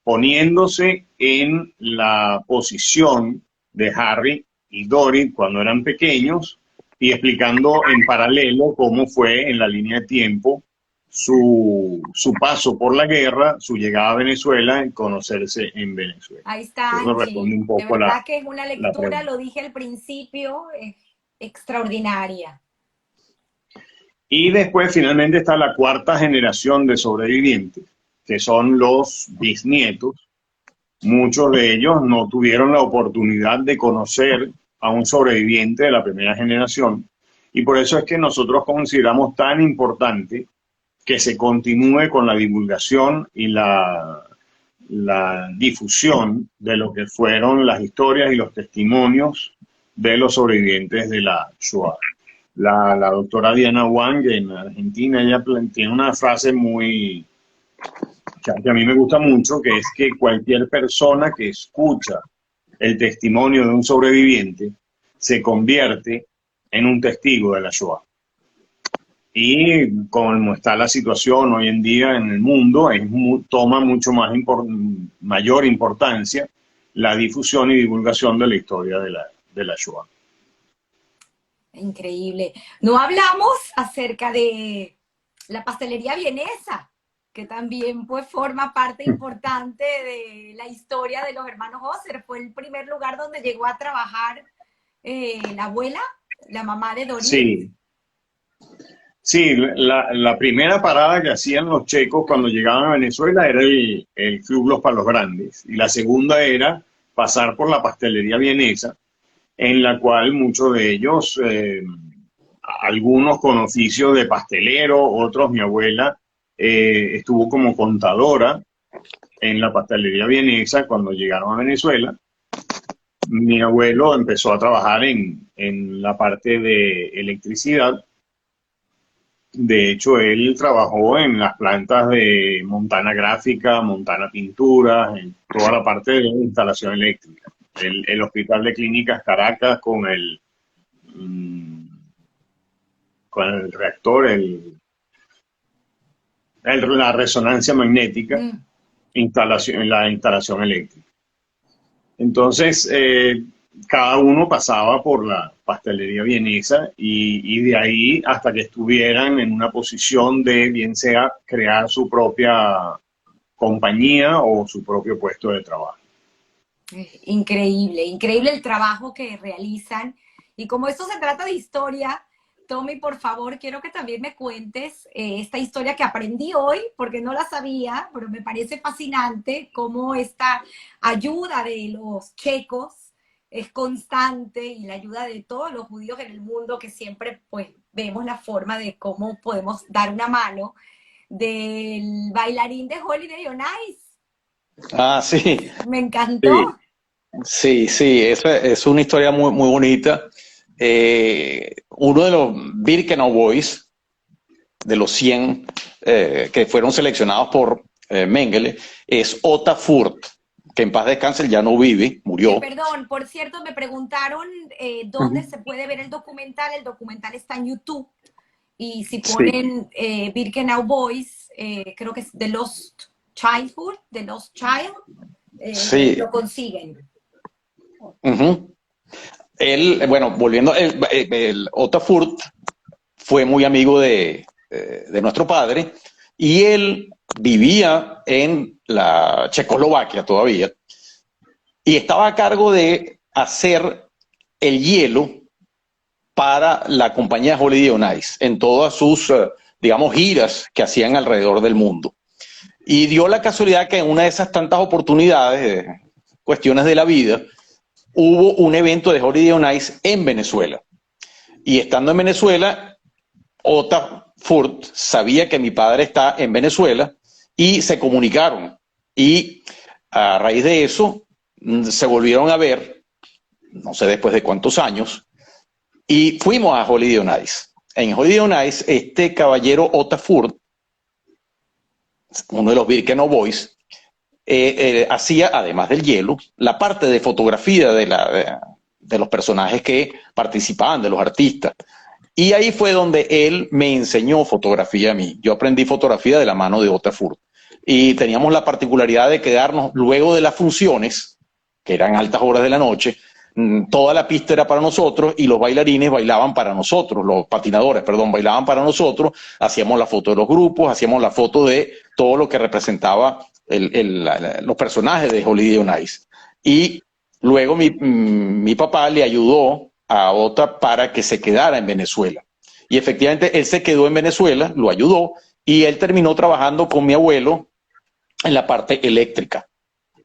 poniéndose en la posición de Harry y Dorit cuando eran pequeños y explicando en paralelo cómo fue en la línea de tiempo su paso por la guerra, su llegada a Venezuela y conocerse en Venezuela. Ahí está, Eso responde un poco de verdad que es una lectura, lo dije al principio, extraordinaria. Y después finalmente está la cuarta generación de sobrevivientes, que son los bisnietos. Muchos de ellos no tuvieron la oportunidad de conocer a un sobreviviente de la primera generación, y por eso es que nosotros consideramos tan importante que se continúe con la divulgación y la difusión de lo que fueron las historias y los testimonios de los sobrevivientes de la Shoah. La doctora Diana Wang en Argentina, ella tiene una frase que a mí me gusta mucho, que es que cualquier persona que escucha el testimonio de un sobreviviente se convierte en un testigo de la Shoah. Y como está la situación hoy en día en el mundo, toma mucho mayor importancia la difusión y divulgación de la historia de la Shoah. Increíble. No hablamos acerca de la pastelería vienesa, que también pues forma parte importante de la historia de los hermanos Oser. Fue el primer lugar donde llegó a trabajar la abuela, la mamá de Dorit. Sí. Sí, la primera parada que hacían los checos cuando llegaban a Venezuela era el Club Los Palos Grandes, y la segunda era pasar por la pastelería vienesa, en la cual muchos de ellos, algunos con oficio de pastelero, otros, mi abuela estuvo como contadora en la pastelería vienesa cuando llegaron a Venezuela. Mi abuelo empezó a trabajar en la parte de electricidad. De hecho, él trabajó en las plantas de Montana Gráfica, Montana Pintura, en toda la parte de instalación eléctrica. El Hospital de Clínicas Caracas con el reactor, la resonancia magnética, la instalación eléctrica. Entonces, cada uno pasaba por la pastelería vienesa y de ahí hasta que estuvieran en una posición de, bien sea, crear su propia compañía o su propio puesto de trabajo. Increíble, increíble el trabajo que realizan. Y como esto se trata de historia, Tommy, por favor, quiero que también me cuentes esta historia que aprendí hoy, porque no la sabía, pero me parece fascinante cómo esta ayuda de los checos es constante y la ayuda de todos los judíos en el mundo, que siempre pues vemos la forma de cómo podemos dar una mano, del bailarín de Holiday on Ice. Ah, sí. Me encantó. Sí, esa es una historia muy, muy bonita. Uno de los Birkenau Boys, de los 100 que fueron seleccionados por Mengele, es Ota Furt, que en paz descanse, ya no vive, murió. Perdón, por cierto, me preguntaron dónde se puede ver el documental. El documental está en YouTube. Y si ponen Birkenau Boys, creo que es The Lost Childhood, The Lost Child, lo consiguen. Él, bueno, volviendo, el Ota Furt fue muy amigo de nuestro padre, y él vivía en la Checoslovaquia todavía, y estaba a cargo de hacer el hielo para la compañía Holiday on Ice en todas sus, digamos, giras que hacían alrededor del mundo. Y dio la casualidad que en una de esas tantas oportunidades, cuestiones de la vida, hubo un evento de Holiday on Ice en Venezuela. Y estando en Venezuela, Ota Furt sabía que mi padre está en Venezuela y se comunicaron. Y a raíz de eso se volvieron a ver, no sé después de cuántos años, y fuimos a Holiday on Ice. En Holiday on Ice, este caballero Ota Furt, uno de los Birkenau Boys, hacía, además del hielo, la parte de fotografía de los personajes que participaban, de los artistas. Y ahí fue donde él me enseñó fotografía a mí. Yo aprendí fotografía de la mano de Ota Furt. Y teníamos la particularidad de quedarnos luego de las funciones, que eran altas horas de la noche, toda la pista era para nosotros y los bailarines bailaban para nosotros, los patinadores, perdón, bailaban para nosotros, hacíamos la foto de los grupos, hacíamos la foto de todo lo que representaba los personajes de Holiday on Ice. Y luego mi papá le ayudó a Ota para que se quedara en Venezuela. Y efectivamente él se quedó en Venezuela, lo ayudó, y él terminó trabajando con mi abuelo en la parte eléctrica.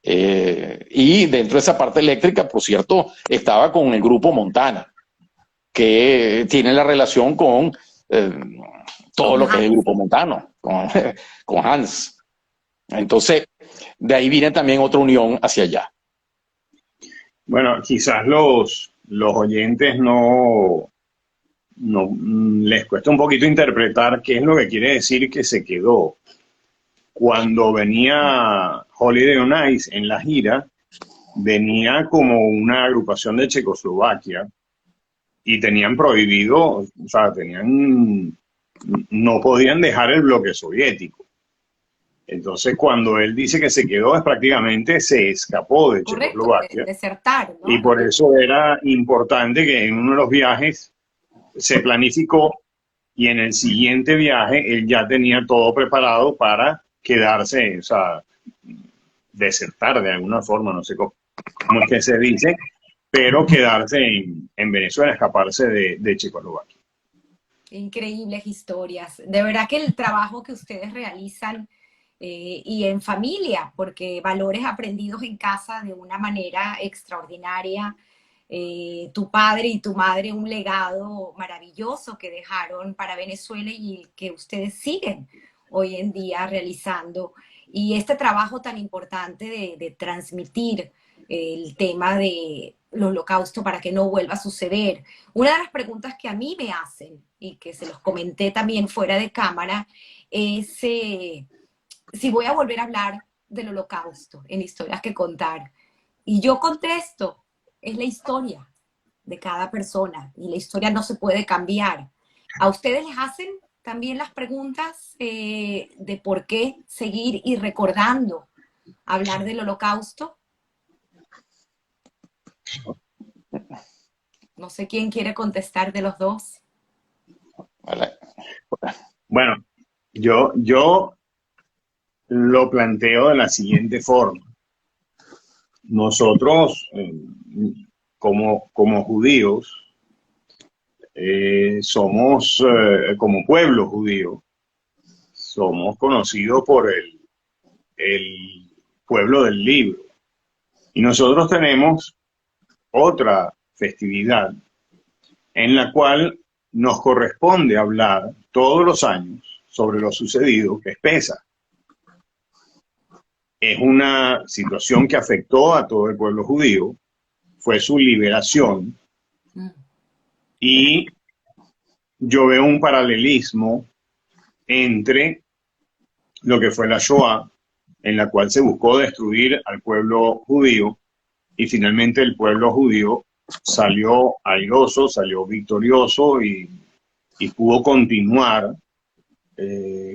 Y dentro de esa parte eléctrica, por cierto, estaba con el grupo Montana, que tiene la relación con todo lo que es el grupo Montano, con Hans. Entonces, de ahí viene también otra unión hacia allá. Bueno, quizás los oyentes no les cuesta un poquito interpretar qué es lo que quiere decir que se quedó. Cuando venía Holiday on Ice en la gira, venía como una agrupación de Checoslovaquia y tenían prohibido, o sea, no podían dejar el bloque soviético. Entonces, cuando él dice que se quedó, es prácticamente se escapó de Checoslovaquia. Desertar, ¿no? Y por eso era importante que en uno de los viajes se planificó y en el siguiente viaje él ya tenía todo preparado para quedarse, o sea, desertar de alguna forma, no sé cómo es que se dice, pero quedarse en Venezuela, escaparse de Checoslovaquia. Increíbles historias. De verdad que el trabajo que ustedes realizan y en familia, porque valores aprendidos en casa de una manera extraordinaria. Tu padre y tu madre, un legado maravilloso que dejaron para Venezuela y que ustedes siguen hoy en día realizando. Y este trabajo tan importante de transmitir el tema del holocausto para que no vuelva a suceder. Una de las preguntas que a mí me hacen, y que se los comenté también fuera de cámara, es si voy a volver a hablar del holocausto en historias que contar. Y yo contesto, es la historia de cada persona y la historia no se puede cambiar. ¿A ustedes les hacen también las preguntas de por qué seguir y recordando hablar del holocausto? No sé quién quiere contestar de los dos. Bueno, yo lo planteo de la siguiente forma. Nosotros, como judíos, somos, como pueblo judío, somos conocidos por el pueblo del libro. Y nosotros tenemos otra festividad en la cual nos corresponde hablar todos los años sobre lo sucedido, que es Pesaj. Es una situación que afectó a todo el pueblo judío, fue su liberación, y yo veo un paralelismo entre lo que fue la Shoah, en la cual se buscó destruir al pueblo judío, y finalmente el pueblo judío salió airoso, salió victorioso y pudo continuar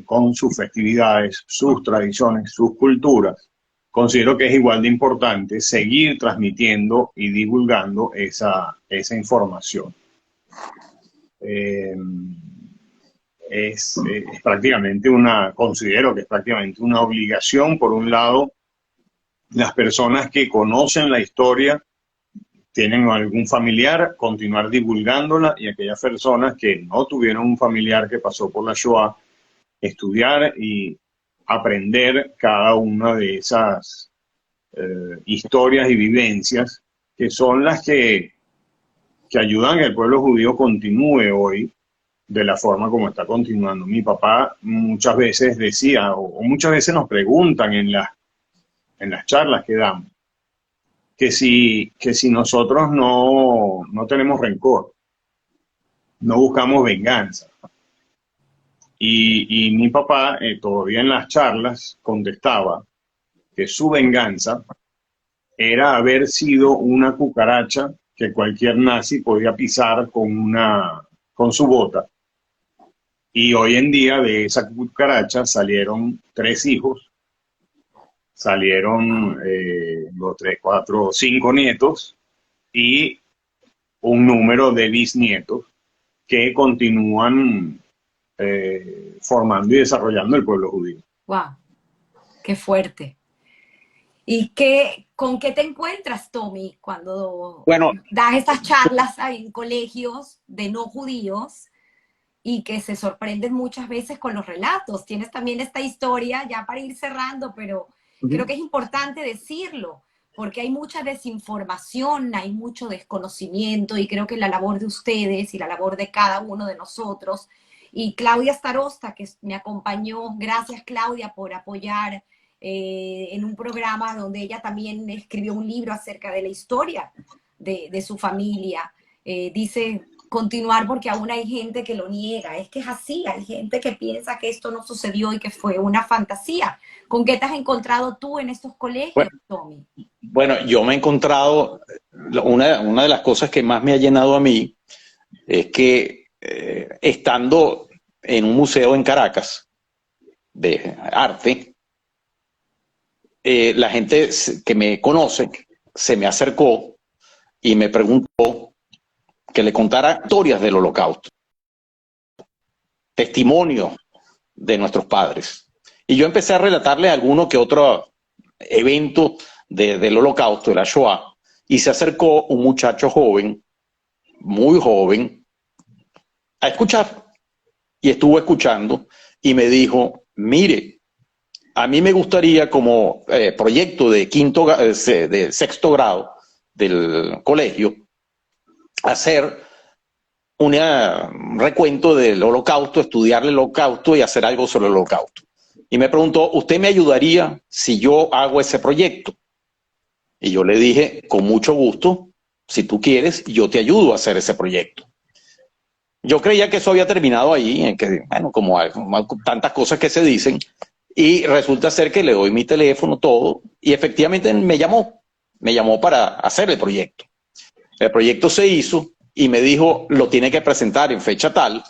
con sus festividades, sus tradiciones, sus culturas. Considero que es igual de importante seguir transmitiendo y divulgando esa información. es prácticamente considero que es prácticamente una obligación. Por un lado, las personas que conocen la historia, tienen algún familiar, continuar divulgándola, y aquellas personas que no tuvieron un familiar que pasó por la Shoah, estudiar y aprender cada una de esas historias y vivencias que son las que ayudan a que el pueblo judío continúe hoy de la forma como está continuando. Mi papá muchas veces decía, o muchas veces nos preguntan en las charlas que damos, que si nosotros no tenemos rencor, no buscamos venganza. Y mi papá, todavía en las charlas, contestaba que su venganza era haber sido una cucaracha que cualquier nazi podía pisar con su bota. Y hoy en día de esa cucaracha salieron 3 hijos, salieron 2, 3, 4, 5 nietos y un número de bisnietos que continúan formando y desarrollando el pueblo judío. ¡Wow! ¡Qué fuerte! ¿Y con qué te encuentras, Tommy, cuando das estas charlas en colegios de no judíos y que se sorprenden muchas veces con los relatos? Tienes también esta historia, ya para ir cerrando, pero creo que es importante decirlo, porque hay mucha desinformación, hay mucho desconocimiento, y creo que la labor de ustedes y la labor de cada uno de nosotros, y Claudia Starosta, que me acompañó, gracias Claudia por apoyar en un programa donde ella también escribió un libro acerca de la historia de su familia. Dice, continuar porque aún hay gente que lo niega. Es que es así, hay gente que piensa que esto no sucedió y que fue una fantasía. ¿Con qué te has encontrado tú en estos colegios, Tommy? Bueno, yo me he encontrado, una de las cosas que más me ha llenado a mí es que estando en un museo en Caracas de arte, la gente que me conoce se me acercó y me preguntó que le contara historias del Holocausto, testimonios de nuestros padres. Y yo empecé a relatarle alguno que otro evento del Holocausto, de la Shoah, y se acercó un muchacho joven, muy joven, a escuchar. Y estuvo escuchando y me dijo, mire, a mí me gustaría como proyecto de sexto grado del colegio hacer un recuento del Holocausto, estudiar el Holocausto y hacer algo sobre el Holocausto. Y me preguntó, ¿usted me ayudaría si yo hago ese proyecto? Y yo le dije, con mucho gusto, si tú quieres, yo te ayudo a hacer ese proyecto. Yo creía que eso había terminado ahí, en que, bueno, como hay tantas cosas que se dicen, y resulta ser que le doy mi teléfono, todo, y efectivamente me llamó para hacer el proyecto. El proyecto se hizo y me dijo, lo tiene que presentar en fecha tal,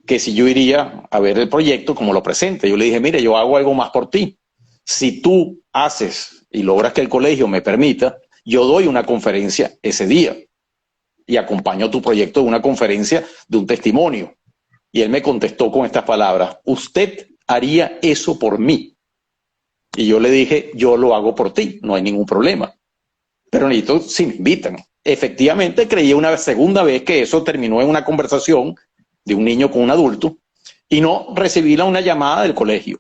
que si yo iría a ver el proyecto, como lo presente. Yo le dije, mire, yo hago algo más por ti. Si tú haces y logras que el colegio me permita, yo doy una conferencia ese día y acompaño tu proyecto de una conferencia de un testimonio. Y él me contestó con estas palabras, ¿usted haría eso por mí? Y yo le dije, yo lo hago por ti, no hay ningún problema. Pero necesito si me invitan. Efectivamente, creí una segunda vez que eso terminó en una conversación de un niño con un adulto y no recibí una llamada del colegio.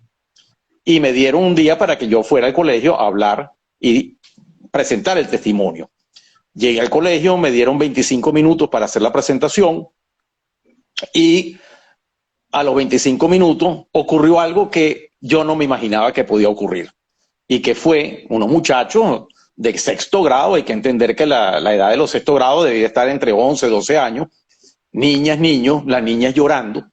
Y me dieron un día para que yo fuera al colegio a hablar y presentar el testimonio. Llegué al colegio, me dieron 25 minutos para hacer la presentación y a los 25 minutos ocurrió algo que yo no me imaginaba que podía ocurrir. Y que fue unos muchachos de sexto grado, hay que entender que la edad de los sexto grados debía estar entre 11 y 12 años, niñas, niños, las niñas llorando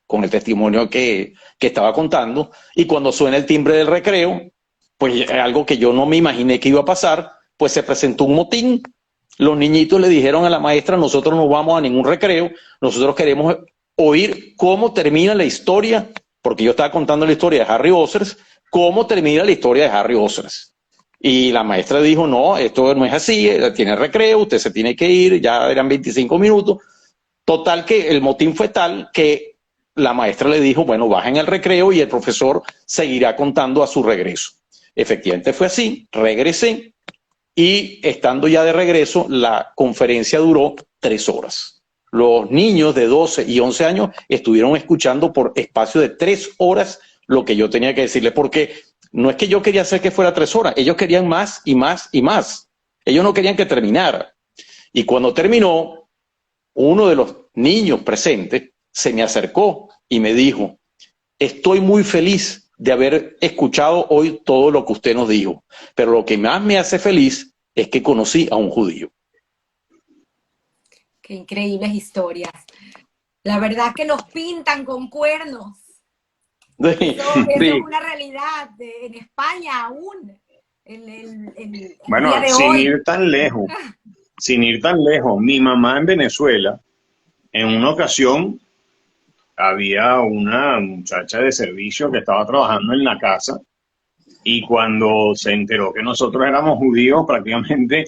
con el testimonio que estaba contando, y cuando suena el timbre del recreo, pues algo que yo no me imaginé que iba a pasar, pues se presentó un motín. Los niñitos le dijeron a la maestra, nosotros no vamos a ningún recreo, nosotros queremos oír cómo termina la historia, porque yo estaba contando la historia de Harry Osers, cómo termina la historia de Harry Osers. Y la maestra dijo, no, esto no es así, tiene recreo, usted se tiene que ir, ya eran 25 minutos. Total que el motín fue tal que la maestra le dijo, bueno, bajen el recreo y el profesor seguirá contando a su regreso. Efectivamente fue así, regresé y estando ya de regreso, la conferencia duró 3 horas. Los niños de 12 y 11 años estuvieron escuchando por espacio de 3 horas lo que yo tenía que decirles, porque no es que yo quería hacer que fuera 3 horas, ellos querían más y más y más. Ellos no querían que terminara. Y cuando terminó, uno de los niños presentes se me acercó y me dijo, estoy muy feliz de haber escuchado hoy todo lo que usted nos dijo, pero lo que más me hace feliz es que conocí a un judío. Qué increíbles historias. La verdad que nos pintan con cuernos. Sí, Eso es sí. una realidad en España aún, el Bueno, día de hoy. sin ir tan lejos, mi mamá en Venezuela, en una ocasión había una muchacha de servicio que estaba trabajando en la casa y cuando se enteró que nosotros éramos judíos, prácticamente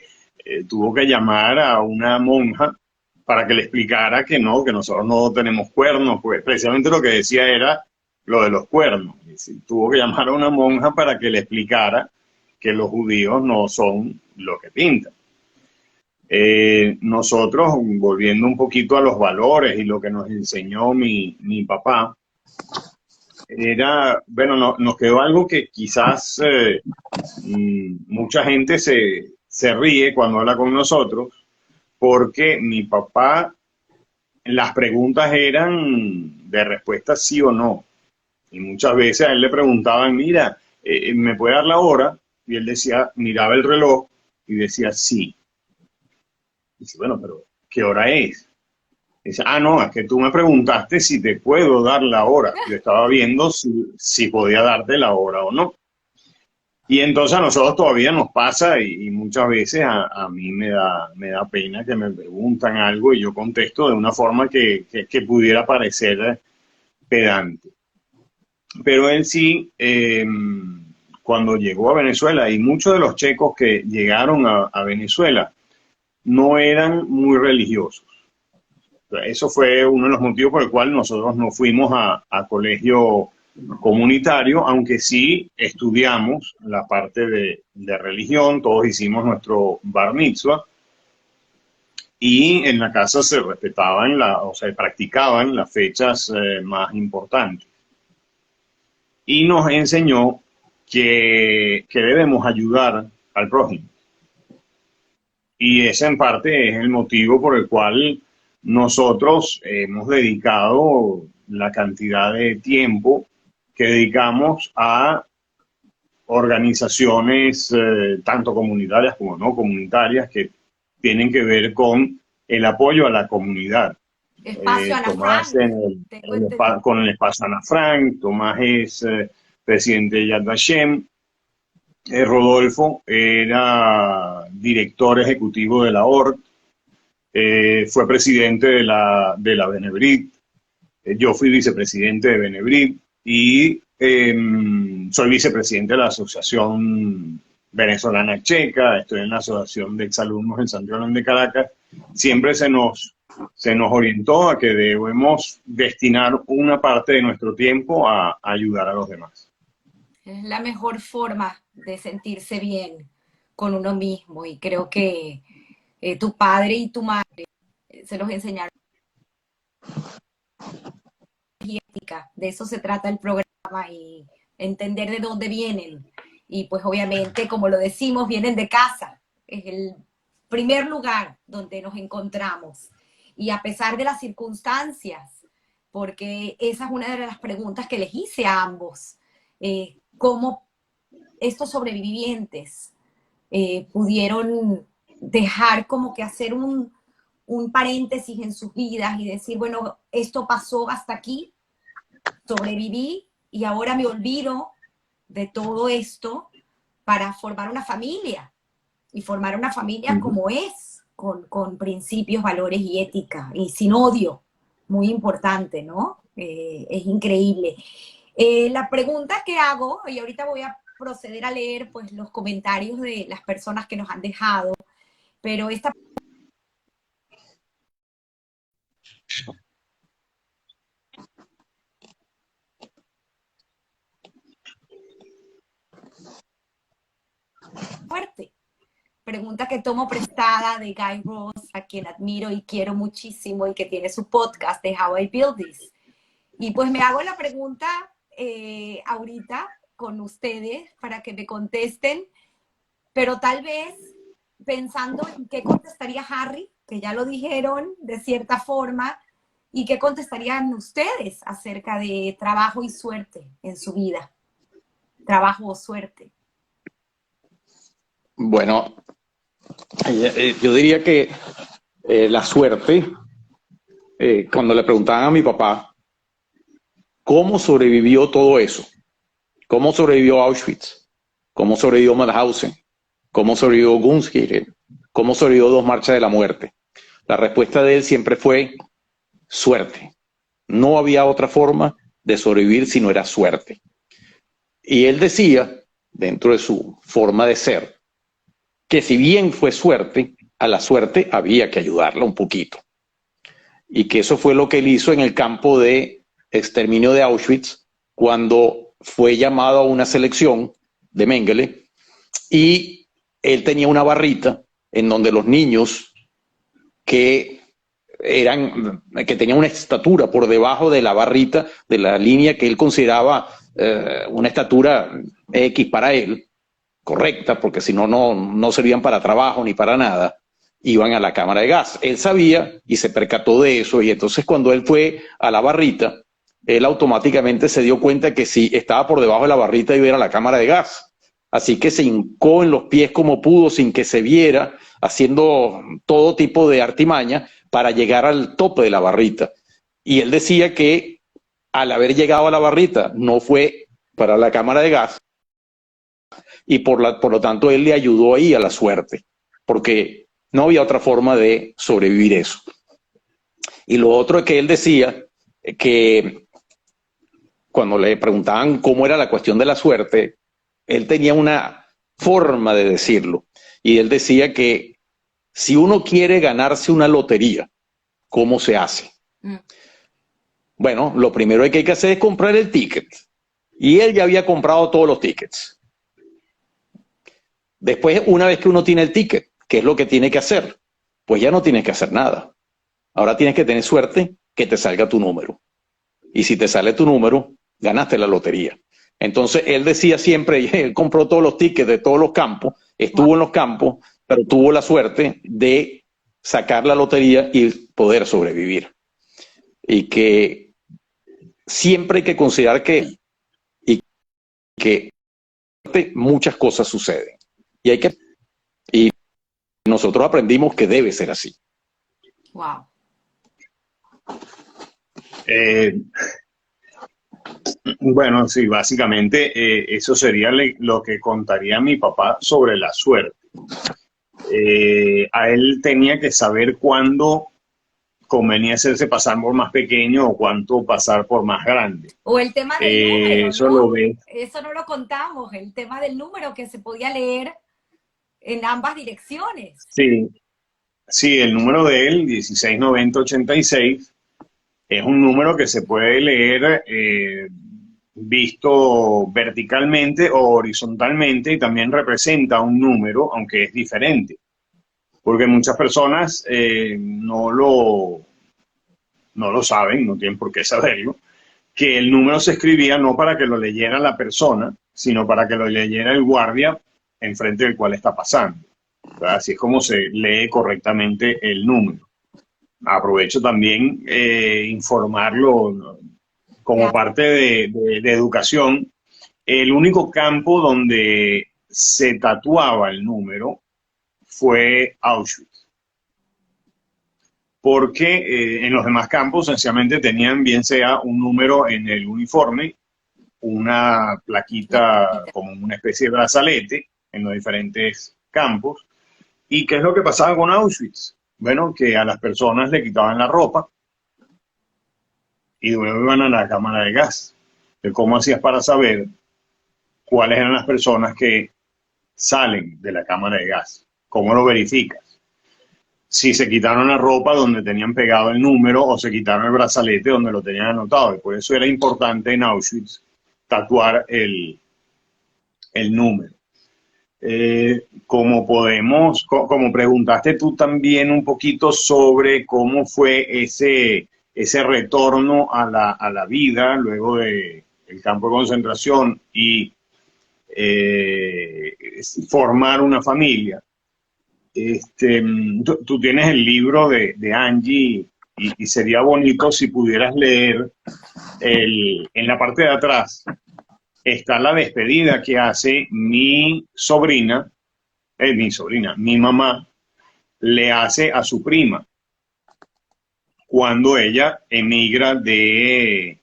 tuvo que llamar a una monja para que le explicara que no, que nosotros no tenemos cuernos, pues precisamente lo que decía era lo de los cuernos. Es decir, tuvo que llamar a una monja para que le explicara que los judíos no son lo que pintan. Nosotros, volviendo un poquito a los valores y lo que nos enseñó mi papá, era, bueno, nos quedó algo que quizás mucha gente se ríe cuando habla con nosotros, porque mi papá, las preguntas eran de respuesta sí o no. Y muchas veces a él le preguntaban, mira, ¿me puede dar la hora? Y él decía, miraba el reloj y decía sí. Y dice, bueno, pero ¿qué hora es? Y dice, no, es que tú me preguntaste si te puedo dar la hora. Yo estaba viendo si podía darte la hora o no. Y entonces a nosotros todavía nos pasa y muchas veces a mí me da pena que me preguntan algo y yo contesto de una forma que pudiera parecer pedante. Pero él sí, cuando llegó a Venezuela, y muchos de los checos que llegaron a Venezuela no eran muy religiosos. Eso fue uno de los motivos por el cual nosotros no fuimos a colegio comunitario, aunque sí estudiamos la parte de religión, todos hicimos nuestro bar mitzvah y en la casa se respetaban, o sea, practicaban las fechas más importantes. Y nos enseñó que debemos ayudar al prójimo. Y ese en parte es el motivo por el cual nosotros hemos dedicado la cantidad de tiempo que dedicamos a organizaciones tanto comunitarias como no comunitarias que tienen que ver con el apoyo a la comunidad. Espacio Ana Tomás Frank, tengo entendido. con el espacio Ana Frank, Tomás es presidente de Yad Vashem, Rodolfo era director ejecutivo de la ORT, fue presidente de la Benebrit, yo fui vicepresidente de Benebrit y soy vicepresidente de la Asociación Venezolana Checa, estoy en la Asociación de Exalumnos en Santo León de Caracas. Siempre se nos orientó a que debemos destinar una parte de nuestro tiempo a ayudar a los demás. Es la mejor forma de sentirse bien con uno mismo y creo que tu padre y tu madre se los enseñaron y ética. De eso se trata el programa y entender de dónde vienen. Y pues obviamente, como lo decimos, vienen de casa. Es el primer lugar donde nos encontramos. Y a pesar de las circunstancias, porque esa es una de las preguntas que les hice a ambos, cómo estos sobrevivientes pudieron dejar como que hacer un paréntesis en sus vidas y decir, bueno, esto pasó hasta aquí, sobreviví y ahora me olvido de todo esto para formar una familia y formar una familia como es, con principios, valores y ética y sin odio, muy importante, ¿no? Es increíble. La pregunta que hago, y ahorita voy a proceder a leer pues los comentarios de las personas que nos han dejado, pero esta muerte? Pregunta que tomo prestada de Guy Raz, a quien admiro y quiero muchísimo y que tiene su podcast de How I Build This. Y pues me hago la pregunta ahorita con ustedes para que me contesten, pero tal vez pensando en qué contestaría Harry, que ya lo dijeron de cierta forma, y qué contestarían ustedes acerca de trabajo y suerte en su vida. Trabajo o suerte. Bueno, yo diría que la suerte, cuando le preguntaban a mi papá cómo sobrevivió todo eso, cómo sobrevivió Auschwitz, cómo sobrevivió Mauthausen, cómo sobrevivió Gunskirchen, cómo sobrevivió 2 marchas de la muerte, la respuesta de él siempre fue suerte. No había otra forma de sobrevivir si no era suerte. Y él decía, dentro de su forma de ser, que si bien fue suerte, a la suerte había que ayudarla un poquito. Y que eso fue lo que él hizo en el campo de exterminio de Auschwitz, cuando fue llamado a una selección de Mengele, y él tenía una barrita en donde los niños que tenían una estatura por debajo de la barrita, de la línea que él consideraba una estatura X para él, correcta, porque si no, no servían para trabajo ni para nada, iban a la cámara de gas. Él sabía y se percató de eso, y entonces cuando él fue a la barrita, él automáticamente se dio cuenta que si estaba por debajo de la barrita iba a ir a la cámara de gas. Así que se hincó en los pies como pudo, sin que se viera, haciendo todo tipo de artimaña para llegar al tope de la barrita. Y él decía que al haber llegado a la barrita no fue para la cámara de gas, y por lo tanto él le ayudó ahí a la suerte, porque no había otra forma de sobrevivir eso. Y lo otro es que él decía que cuando le preguntaban cómo era la cuestión de la suerte, él tenía una forma de decirlo, y él decía que si uno quiere ganarse una lotería, ¿cómo se hace? Bueno, lo primero que hay que hacer es comprar el ticket, y él ya había comprado todos los tickets. Después, una vez que uno tiene el ticket, ¿qué es lo que tiene que hacer? Pues ya no tienes que hacer nada. Ahora tienes que tener suerte que te salga tu número. Y si te sale tu número, ganaste la lotería. Entonces, él decía siempre, él compró todos los tickets de todos los campos, estuvo en los campos, pero tuvo la suerte de sacar la lotería y poder sobrevivir. Y que siempre hay que considerar que muchas cosas suceden. Y nosotros aprendimos que debe ser así. Wow. Bueno, sí, básicamente eso sería lo que contaría mi papá sobre la suerte. A él tenía que saber cuándo convenía hacerse pasar por más pequeño o cuánto pasar por más grande. O el tema del número, eso ¿no? lo ves. Eso no lo contamos, el tema del número que se podía leer en ambas direcciones. Sí, sí, el número de él, 169086, es un número que se puede leer visto verticalmente o horizontalmente, y también representa un número, aunque es diferente. Porque muchas personas no lo saben, no tienen por qué saberlo, que el número se escribía no para que lo leyera la persona, sino para que lo leyera el guardia enfrente del cual está pasando. ¿Verdad? Así es como se lee correctamente el número. Aprovecho también informarlo como parte de educación. El único campo donde se tatuaba el número fue Auschwitz, porque en los demás campos sencillamente tenían bien sea un número en el uniforme, una plaquita como una especie de brazalete en los diferentes campos. ¿Y qué es lo que pasaba con Auschwitz? Bueno, que a las personas le quitaban la ropa y luego iban a la cámara de gas. ¿Cómo hacías para saber cuáles eran las personas que salen de la cámara de gas? ¿Cómo lo verificas? Si se quitaron la ropa donde tenían pegado el número o se quitaron el brazalete donde lo tenían anotado. Y por eso era importante en Auschwitz tatuar el número. como preguntaste tú también un poquito sobre cómo fue ese retorno a la vida luego de el campo de concentración y formar una familia. Tú tienes el libro de Angie y sería bonito si pudieras leer en la parte de atrás está la despedida que hace mi mamá, le hace a su prima cuando ella emigra de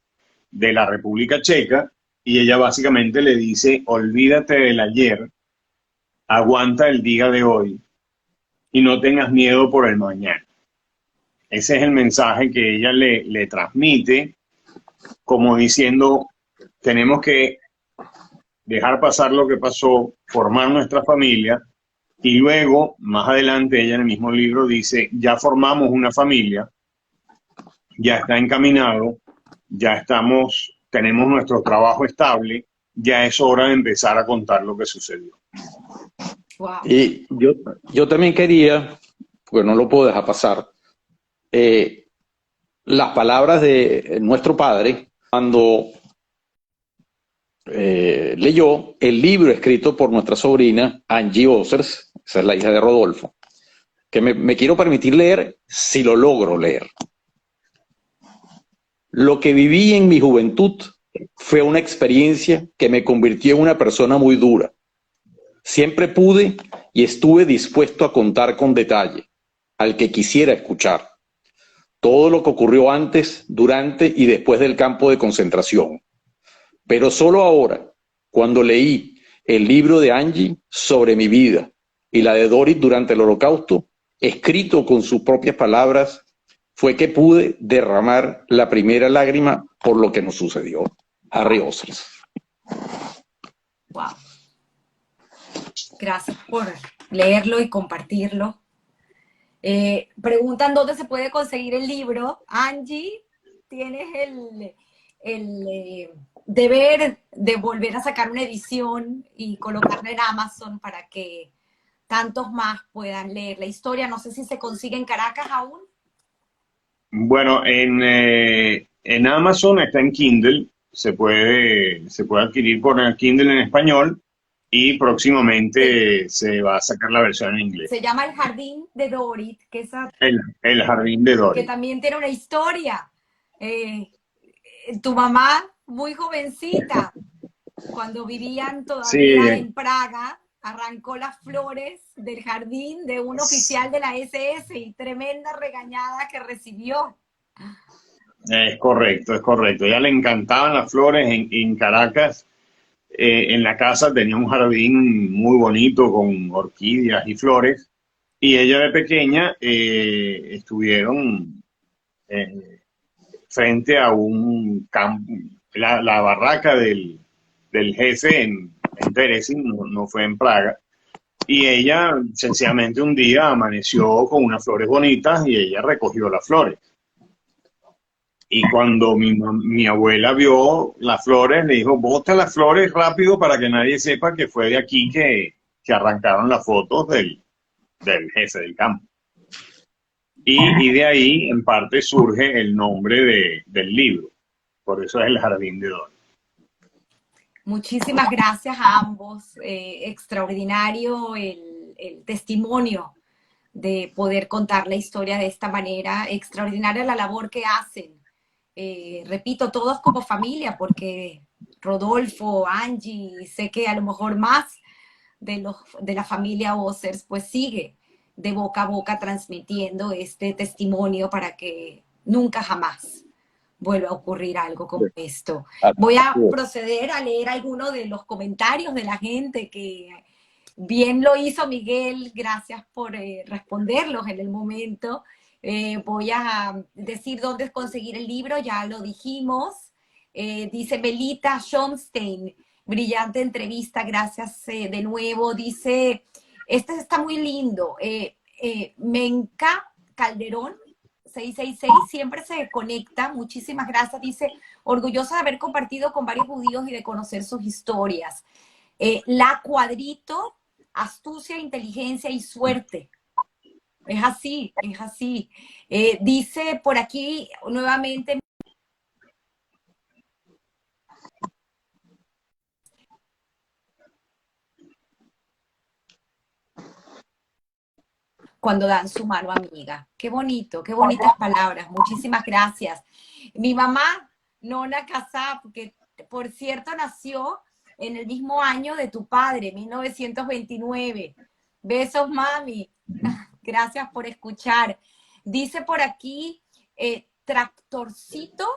la República Checa y ella básicamente le dice, olvídate del ayer, aguanta el día de hoy y no tengas miedo por el mañana. Ese es el mensaje que ella le transmite, como diciendo, tenemos que dejar pasar lo que pasó, formar nuestra familia, y luego, más adelante, ella en el mismo libro dice, ya formamos una familia, ya está encaminado, tenemos nuestro trabajo estable, ya es hora de empezar a contar lo que sucedió. Wow. Y yo también quería, porque no lo puedo dejar pasar, las palabras de nuestro padre cuando leyó el libro escrito por nuestra sobrina Angie Ossers, esa es la hija de Rodolfo, que me quiero permitir leer si lo logro leer. Lo que viví en mi juventud fue una experiencia que me convirtió en una persona muy dura. Siempre pude y estuve dispuesto a contar con detalle al que quisiera escuchar todo lo que ocurrió antes, durante y después del campo de concentración. Pero solo ahora, cuando leí el libro de Angie sobre mi vida y la de Doris durante el Holocausto, escrito con sus propias palabras, fue que pude derramar la primera lágrima por lo que nos sucedió. Harry Ossers. Wow. Gracias por leerlo y compartirlo. Preguntan dónde se puede conseguir el libro. Angie, tienes el deber de volver a sacar una edición y colocarla en Amazon para que tantos más puedan leer la historia. No sé si se consigue en Caracas aún. Bueno, en Amazon está en Kindle, se puede adquirir por el Kindle en español y próximamente se va a sacar la versión en inglés. Se llama El Jardín de Dorit, que es El Jardín de Dorit. Que también tiene una historia. Tu mamá, muy jovencita, cuando vivían todavía en Praga, arrancó las flores del jardín de un oficial de la SS y tremenda regañada que recibió. Es correcto, es correcto. A ella le encantaban las flores en Caracas. En la casa tenía un jardín muy bonito con orquídeas y flores. Y ella de pequeña estuvieron frente a un campo, la barraca del jefe en Terezín, no fue en Praga. Y ella sencillamente un día amaneció con unas flores bonitas y ella recogió las flores. Y cuando mi abuela vio las flores, le dijo, bota las flores rápido para que nadie sepa que fue de aquí que arrancaron las fotos del jefe del campo. Y de ahí, en parte, surge el nombre del libro. Por eso es El Jardín de Doris. Muchísimas gracias a ambos. Extraordinario el testimonio de poder contar la historia de esta manera. Extraordinaria la labor que hacen. Repito, todos como familia, porque Rodolfo, Angie, sé que a lo mejor más de la familia Ossers, pues sigue de boca a boca transmitiendo este testimonio para que nunca jamás vuelva a ocurrir algo como esto. Voy a proceder a leer algunos de los comentarios de la gente que bien lo hizo Miguel, gracias por responderlos en el momento. Voy a decir dónde conseguir el libro, ya lo dijimos. Dice Melita Schomstein, brillante entrevista, gracias de nuevo. Dice, este está muy lindo. Menca Calderón, 666, siempre se conecta, muchísimas gracias. Dice, orgullosa de haber compartido con varios judíos y de conocer sus historias. La Cuadrito astucia, inteligencia y suerte. Es así, es así. Dice por aquí nuevamente, cuando dan su mano amiga. Qué bonito, qué bonitas palabras. Muchísimas gracias. Mi mamá, Nona Casab, que por cierto nació en el mismo año de tu padre, 1929. Besos, mami. Gracias por escuchar. Dice por aquí, tractorcito,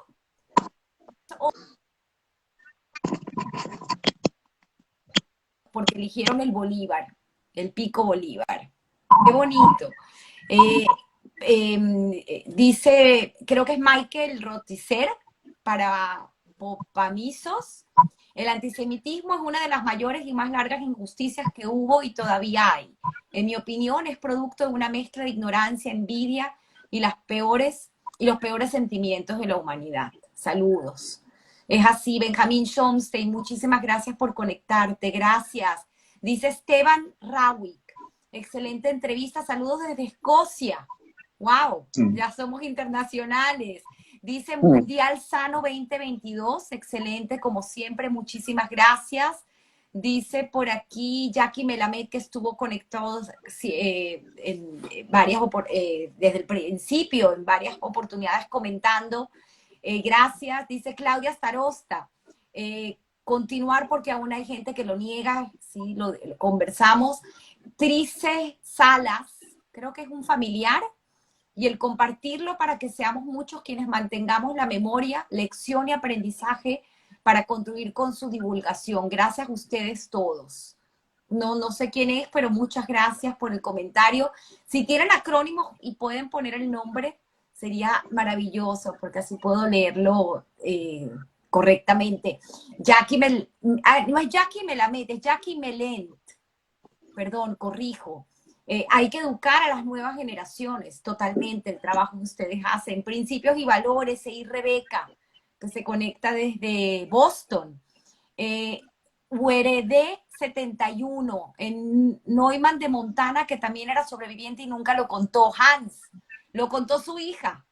porque eligieron el Bolívar, el pico Bolívar. Qué bonito. Dice, creo que es Michael Roticer, para Popamisos. El antisemitismo es una de las mayores y más largas injusticias que hubo y todavía hay. En mi opinión, es producto de una mezcla de ignorancia, envidia y los peores sentimientos de la humanidad. Saludos. Es así, Benjamín Schomstein, muchísimas gracias por conectarte, gracias. Dice Esteban Rawick, excelente entrevista, saludos desde Escocia. Wow, ya somos internacionales. Dice Mundial Sano 2022, excelente como siempre, muchísimas gracias. Dice por aquí Jackie Melamed, que estuvo conectado en varias, desde el principio, en varias oportunidades comentando. Gracias. Dice Claudia Starosta, continuar porque aún hay gente que lo niega, sí, lo conversamos. Trice Salas, creo que es un familiar, y el compartirlo para que seamos muchos quienes mantengamos la memoria, lección y aprendizaje para contribuir con su divulgación. Gracias a ustedes todos. No sé quién es, pero muchas gracias por el comentario. Si tienen acrónimos y pueden poner el nombre, sería maravilloso, porque así puedo leerlo correctamente. No es Jackie Melamed, es Jackie Melent. Perdón, corrijo. Hay que educar a las nuevas generaciones, totalmente, el trabajo que ustedes hacen. Principios y valores, Rebeca, que se conecta desde Boston. Ueredé 71, en Neumann de Montana, que también era sobreviviente y nunca lo contó. Hans, lo contó su hija,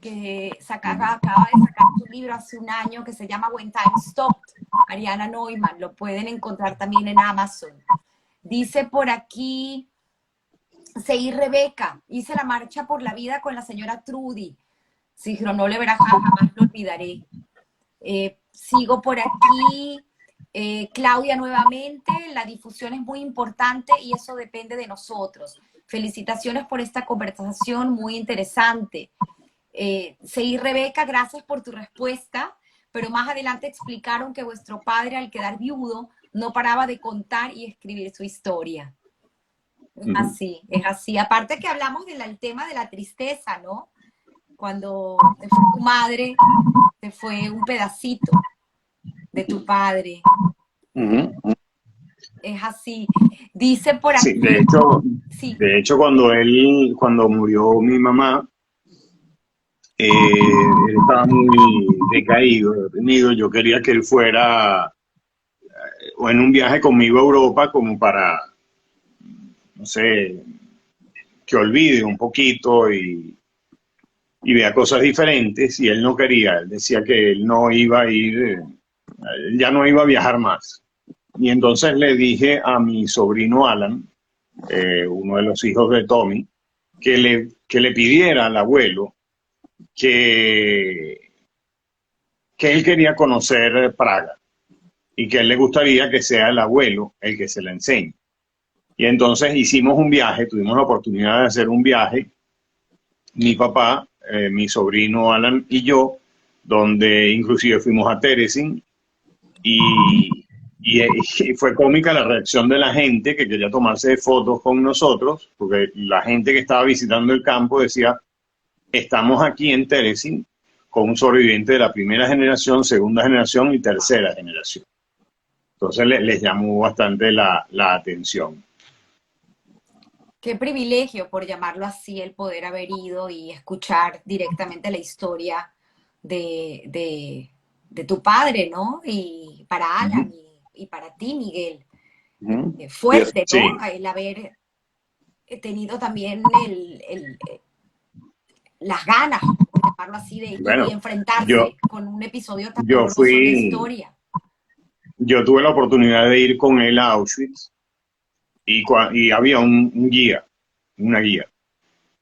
que acaba de sacar su libro hace un año que se llama When Time Stopped, Ariana Neumann, lo pueden encontrar también en Amazon. Dice por aquí, Rebeca, hice la marcha por la vida con la señora Trudy. Sí, no le verá, jamás lo olvidaré. Sigo por aquí. Claudia nuevamente, la difusión es muy importante y eso depende de nosotros. Felicitaciones por esta conversación muy interesante. Rebeca, gracias por tu respuesta, pero más adelante explicaron que vuestro padre, al quedar viudo, no paraba de contar y escribir su historia. Es así, es así. Aparte que hablamos del tema de la tristeza, ¿no? Cuando te fue tu madre, te fue un pedacito de tu padre. Es así. Dice por aquí. Sí, de hecho cuando murió mi mamá, él estaba muy decaído, deprimido. Yo quería que él fuera o en un viaje conmigo a Europa como para, no sé, que olvide un poquito y vea cosas diferentes, y él no quería, él decía que él no iba a ir, él ya no iba a viajar más. Y entonces le dije a mi sobrino Alan, uno de los hijos de Tommy, que le pidiera al abuelo que él quería conocer Praga y que a él le gustaría que sea el abuelo el que se la enseñe. Y entonces hicimos un viaje, tuvimos la oportunidad de hacer un viaje, mi papá, mi sobrino Alan y yo, donde inclusive fuimos a Terezín y fue cómica la reacción de la gente que quería tomarse fotos con nosotros, porque la gente que estaba visitando el campo decía, estamos aquí en Terezín con un sobreviviente de la primera generación, segunda generación y tercera generación. Entonces les llamó bastante la atención. Qué privilegio, por llamarlo así, el poder haber ido y escuchar directamente la historia de tu padre, ¿no? Y para Alan y para ti, Miguel. fuerte, Sí, ¿no? El haber tenido también las ganas, por llamarlo así, y bueno, yo, enfrentarse con un episodio tan yo doloroso en la fui, historia. yo tuve la oportunidad de ir con él a Auschwitz y había un guía, una guía.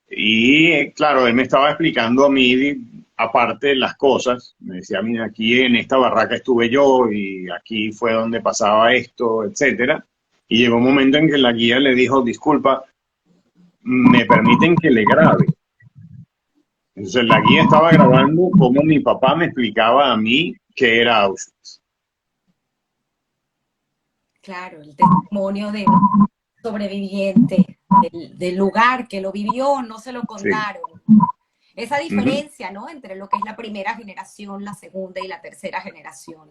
Y claro, él me estaba explicando a mí, aparte las cosas, me decía, mira, aquí en esta barraca estuve yo y aquí fue donde pasaba esto, etcétera. Y llegó un momento en que la guía le dijo, disculpa, me permiten que le grabe. Entonces la guía estaba grabando cómo mi papá me explicaba a mí qué era Auschwitz. Claro, el testimonio de un sobreviviente del lugar que lo vivió, no se lo Sí. contaron. Esa Ujú. diferencia, ¿no? Entre lo que es la primera generación, la segunda y la tercera generación.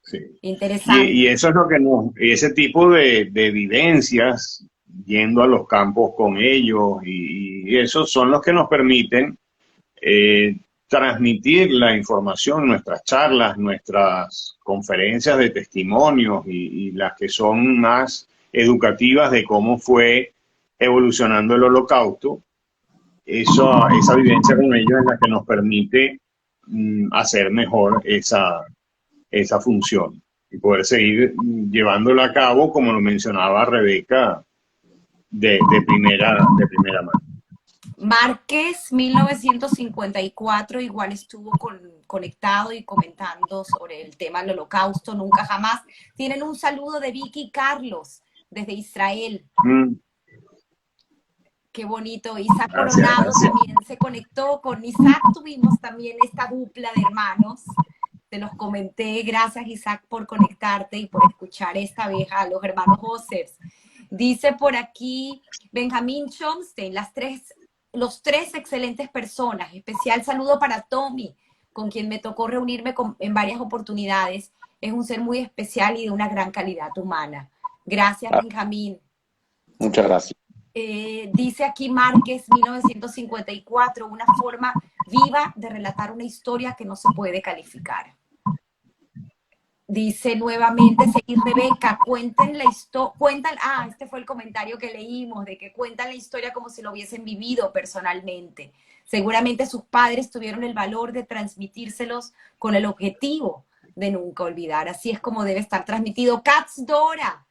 Sí. Y Interesante. eso es lo que y ese tipo de vivencias, yendo a los campos con ellos, y esos son los que nos permiten eh, transmitir la información, nuestras charlas, nuestras conferencias de testimonios y las que son más educativas de cómo fue evolucionando el holocausto. Esa vivencia con ellos es la que nos permite hacer mejor esa función y poder seguir llevándola a cabo, como lo mencionaba Rebeca, de primera mano. Márquez, 1954, igual estuvo conectado y comentando sobre el tema del holocausto, nunca jamás. Tienen un saludo de Vicky Carlos desde Israel. Mm, Qué bonito. Isaac gracias, Coronado gracias. también se conectó. Con Isaac tuvimos también esta dupla de hermanos. Te los comenté. Gracias, Isaac, por conectarte y por escuchar esta vez a los hermanos Hossers. Dice por aquí Benjamín Chomstein, los tres excelentes personas. Especial saludo para Tommy, con quien me tocó reunirme en varias oportunidades. Es un ser muy especial y de una gran calidad humana. Gracias, Ah, Benjamín. muchas gracias. Dice aquí Márquez, 1954, una forma viva de relatar una historia que no se puede calificar. Dice nuevamente, seguir Rebeca, cuenten la historia, este fue el comentario que leímos, de que cuentan la historia como si lo hubiesen vivido personalmente. Seguramente sus padres tuvieron el valor de transmitírselos con el objetivo de nunca olvidar. Así es como debe estar transmitido. Katz Dora,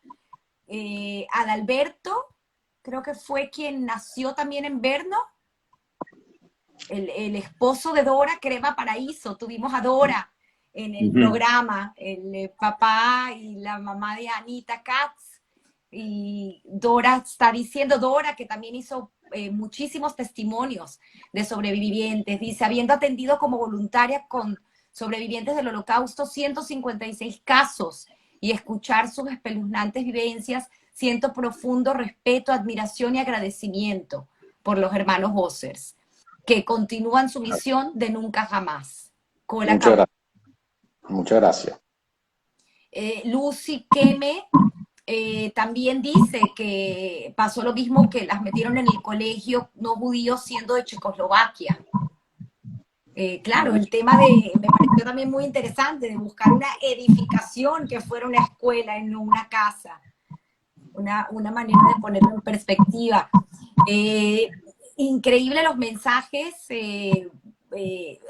Adalberto, creo que fue quien nació también en Berno, el esposo de Dora, Crema Paraíso. Tuvimos a Dora en el Ujú. programa, el papá y la mamá de Anita Katz. Y Dora está diciendo, Dora, que también hizo muchísimos testimonios de sobrevivientes. Dice, habiendo atendido como voluntaria con sobrevivientes del Holocausto 156 casos y escuchar sus espeluznantes vivencias, siento profundo respeto, admiración y agradecimiento por los hermanos Hossers, que continúan su misión de nunca jamás. Cola Muchas gracias. Muchas gracias. Lucy Keme también dice que pasó lo mismo, que las metieron en el colegio no judíos siendo de Checoslovaquia. Claro, el tema me pareció también muy interesante, de buscar una edificación que fuera una escuela y no una casa. Una manera de ponerlo en perspectiva. Increíble los mensajes.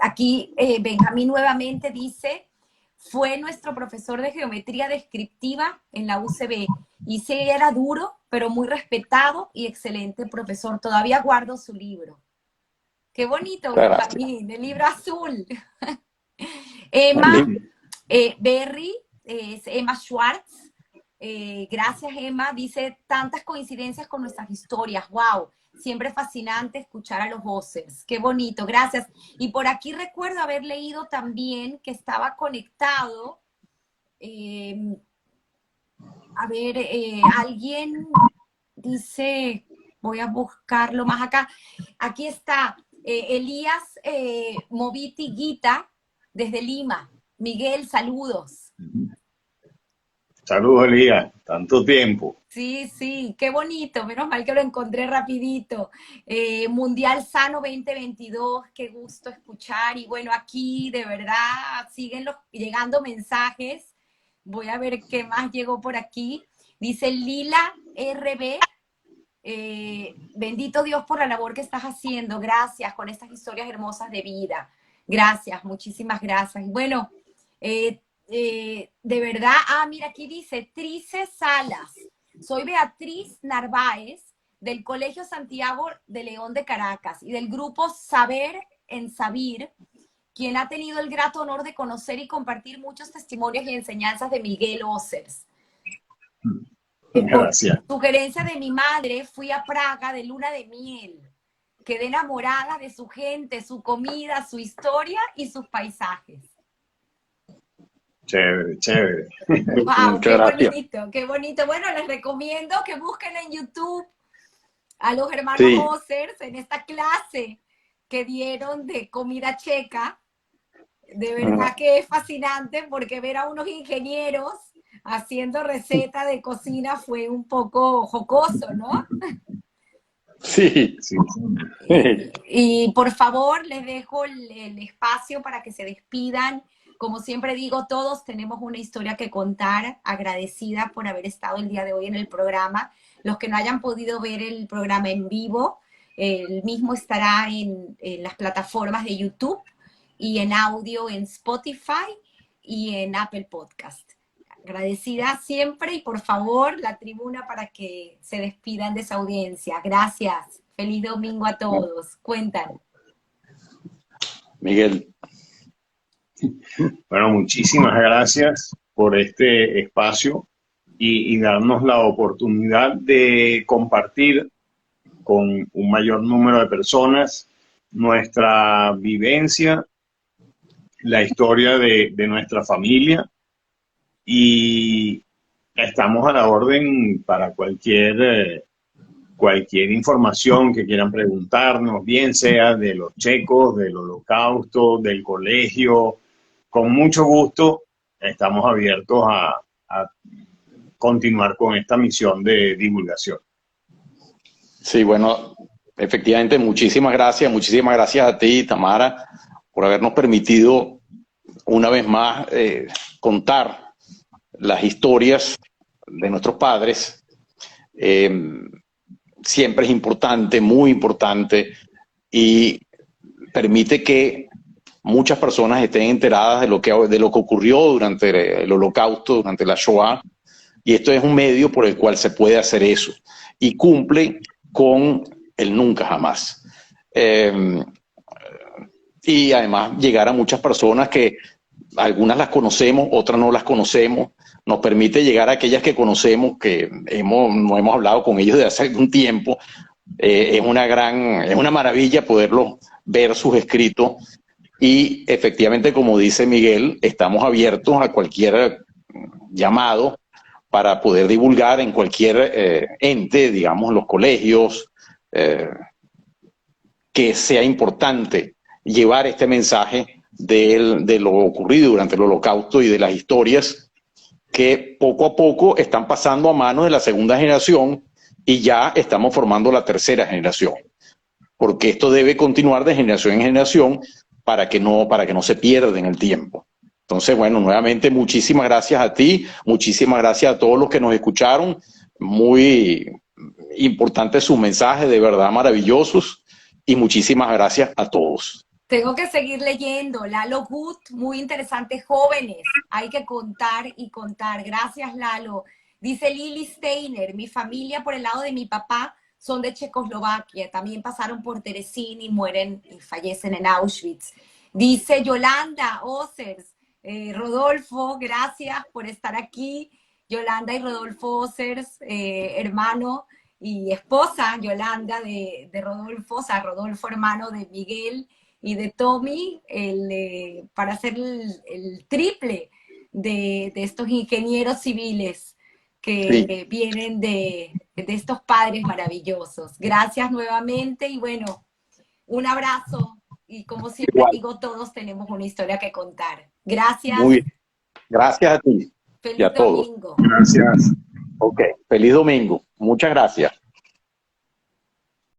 Aquí Benjamín nuevamente dice, fue nuestro profesor de geometría descriptiva en la UCB. Y sí, era duro, pero muy respetado y excelente profesor. Todavía guardo su libro. Qué bonito, Muchas gracias. Benjamín, el libro azul. Muy Emma lindo. Berry, es Emma Schwartz. Gracias, Emma. Dice, tantas coincidencias con nuestras historias. Wow, siempre fascinante escuchar a los Hossers. Qué bonito, gracias. Y por aquí recuerdo haber leído también que estaba conectado. eh, alguien dice, voy a buscarlo más acá. Aquí está Elías Moviti Guita desde Lima. Miguel, saludos. Saludos, Elías. Tanto tiempo. Sí, sí, qué bonito, menos mal que lo encontré rapidito. Mundial Sano 2022, qué gusto escuchar. Y bueno, aquí de verdad siguen llegando mensajes. Voy a ver qué más llegó por aquí. Dice Lila RB, bendito Dios por la labor que estás haciendo. Gracias con estas historias hermosas de vida. Gracias, muchísimas gracias. Y bueno, de verdad, mira, aquí dice Trice Salas. Soy Beatriz Narváez del Colegio Santiago de León de Caracas y del grupo Saber en Sabir, quien ha tenido el grato honor de conocer y compartir muchos testimonios y enseñanzas de Miguel Ossers. Gracias. Por sugerencia de mi madre, fui a Praga de luna de miel. Quedé enamorada de su gente, su comida, su historia y sus paisajes. Chévere, chévere. Wow, Muchas gracias. bonito, qué bonito. Bueno, les recomiendo que busquen en YouTube a los hermanos Sí. Ossers en esta clase que dieron de comida checa. De verdad que es fascinante porque ver a unos ingenieros haciendo receta de cocina fue un poco jocoso, ¿no? Sí. Sí. Y por favor, les dejo el espacio para que se despidan. Como siempre digo, todos tenemos una historia que contar. Agradecida por haber estado el día de hoy en el programa. Los que no hayan podido ver el programa en vivo, el mismo estará en las plataformas de YouTube y en audio en Spotify y en Apple Podcast. Agradecida siempre y por favor la tribuna para que se despidan de esa audiencia. Gracias. Feliz domingo a todos. Cuentan. Miguel. Bueno, muchísimas gracias por este espacio y darnos la oportunidad de compartir con un mayor número de personas nuestra vivencia, la historia de nuestra familia, y estamos a la orden para cualquier información que quieran preguntarnos, bien sea de los checos, del holocausto, del colegio. Con mucho gusto estamos abiertos a continuar con esta misión de divulgación. Sí, bueno, efectivamente, muchísimas gracias a ti, Tamara, por habernos permitido una vez más contar las historias de nuestros padres. Siempre es importante, muy importante, y permite que muchas personas estén enteradas de lo que ocurrió durante el Holocausto, durante la Shoah, y esto es un medio por el cual se puede hacer eso, y cumple con el nunca jamás. Y además llegar a muchas personas que algunas las conocemos, otras no las conocemos, nos permite llegar a aquellas que conocemos, que no hemos hablado con ellos de hace algún tiempo. Es una maravilla poderlos ver sus escritos, y efectivamente, como dice Miguel, estamos abiertos a cualquier llamado para poder divulgar en cualquier ente, digamos, los colegios, que sea importante llevar este mensaje de lo ocurrido durante el Holocausto y de las historias que poco a poco están pasando a manos de la segunda generación, y ya estamos formando la tercera generación, porque esto debe continuar de generación en generación para que no se pierda en el tiempo. Entonces, bueno, nuevamente muchísimas gracias a ti, muchísimas gracias a todos los que nos escucharon. Muy importante sus mensajes, de verdad maravillosos, y muchísimas gracias a todos. Tengo que seguir leyendo. Lalo Good, muy interesante. Jóvenes, hay que contar y contar. Gracias, Lalo. Dice Lili Steiner, mi familia por el lado de mi papá son de Checoslovaquia. También pasaron por Terezín y mueren y fallecen en Auschwitz. Dice Yolanda Ossers, Rodolfo, gracias por estar aquí. Yolanda y Rodolfo Ossers, hermano y esposa, Yolanda de Rodolfo, o sea, Rodolfo hermano de Miguel y de Tommy, para hacer el triple de estos ingenieros civiles que vienen de estos padres maravillosos. Gracias nuevamente y bueno, un abrazo. Y como siempre digo, todos tenemos una historia que contar. Gracias. Muy bien. Gracias a ti. Feliz y a todos. domingo. Gracias. Ok, feliz domingo. Muchas gracias.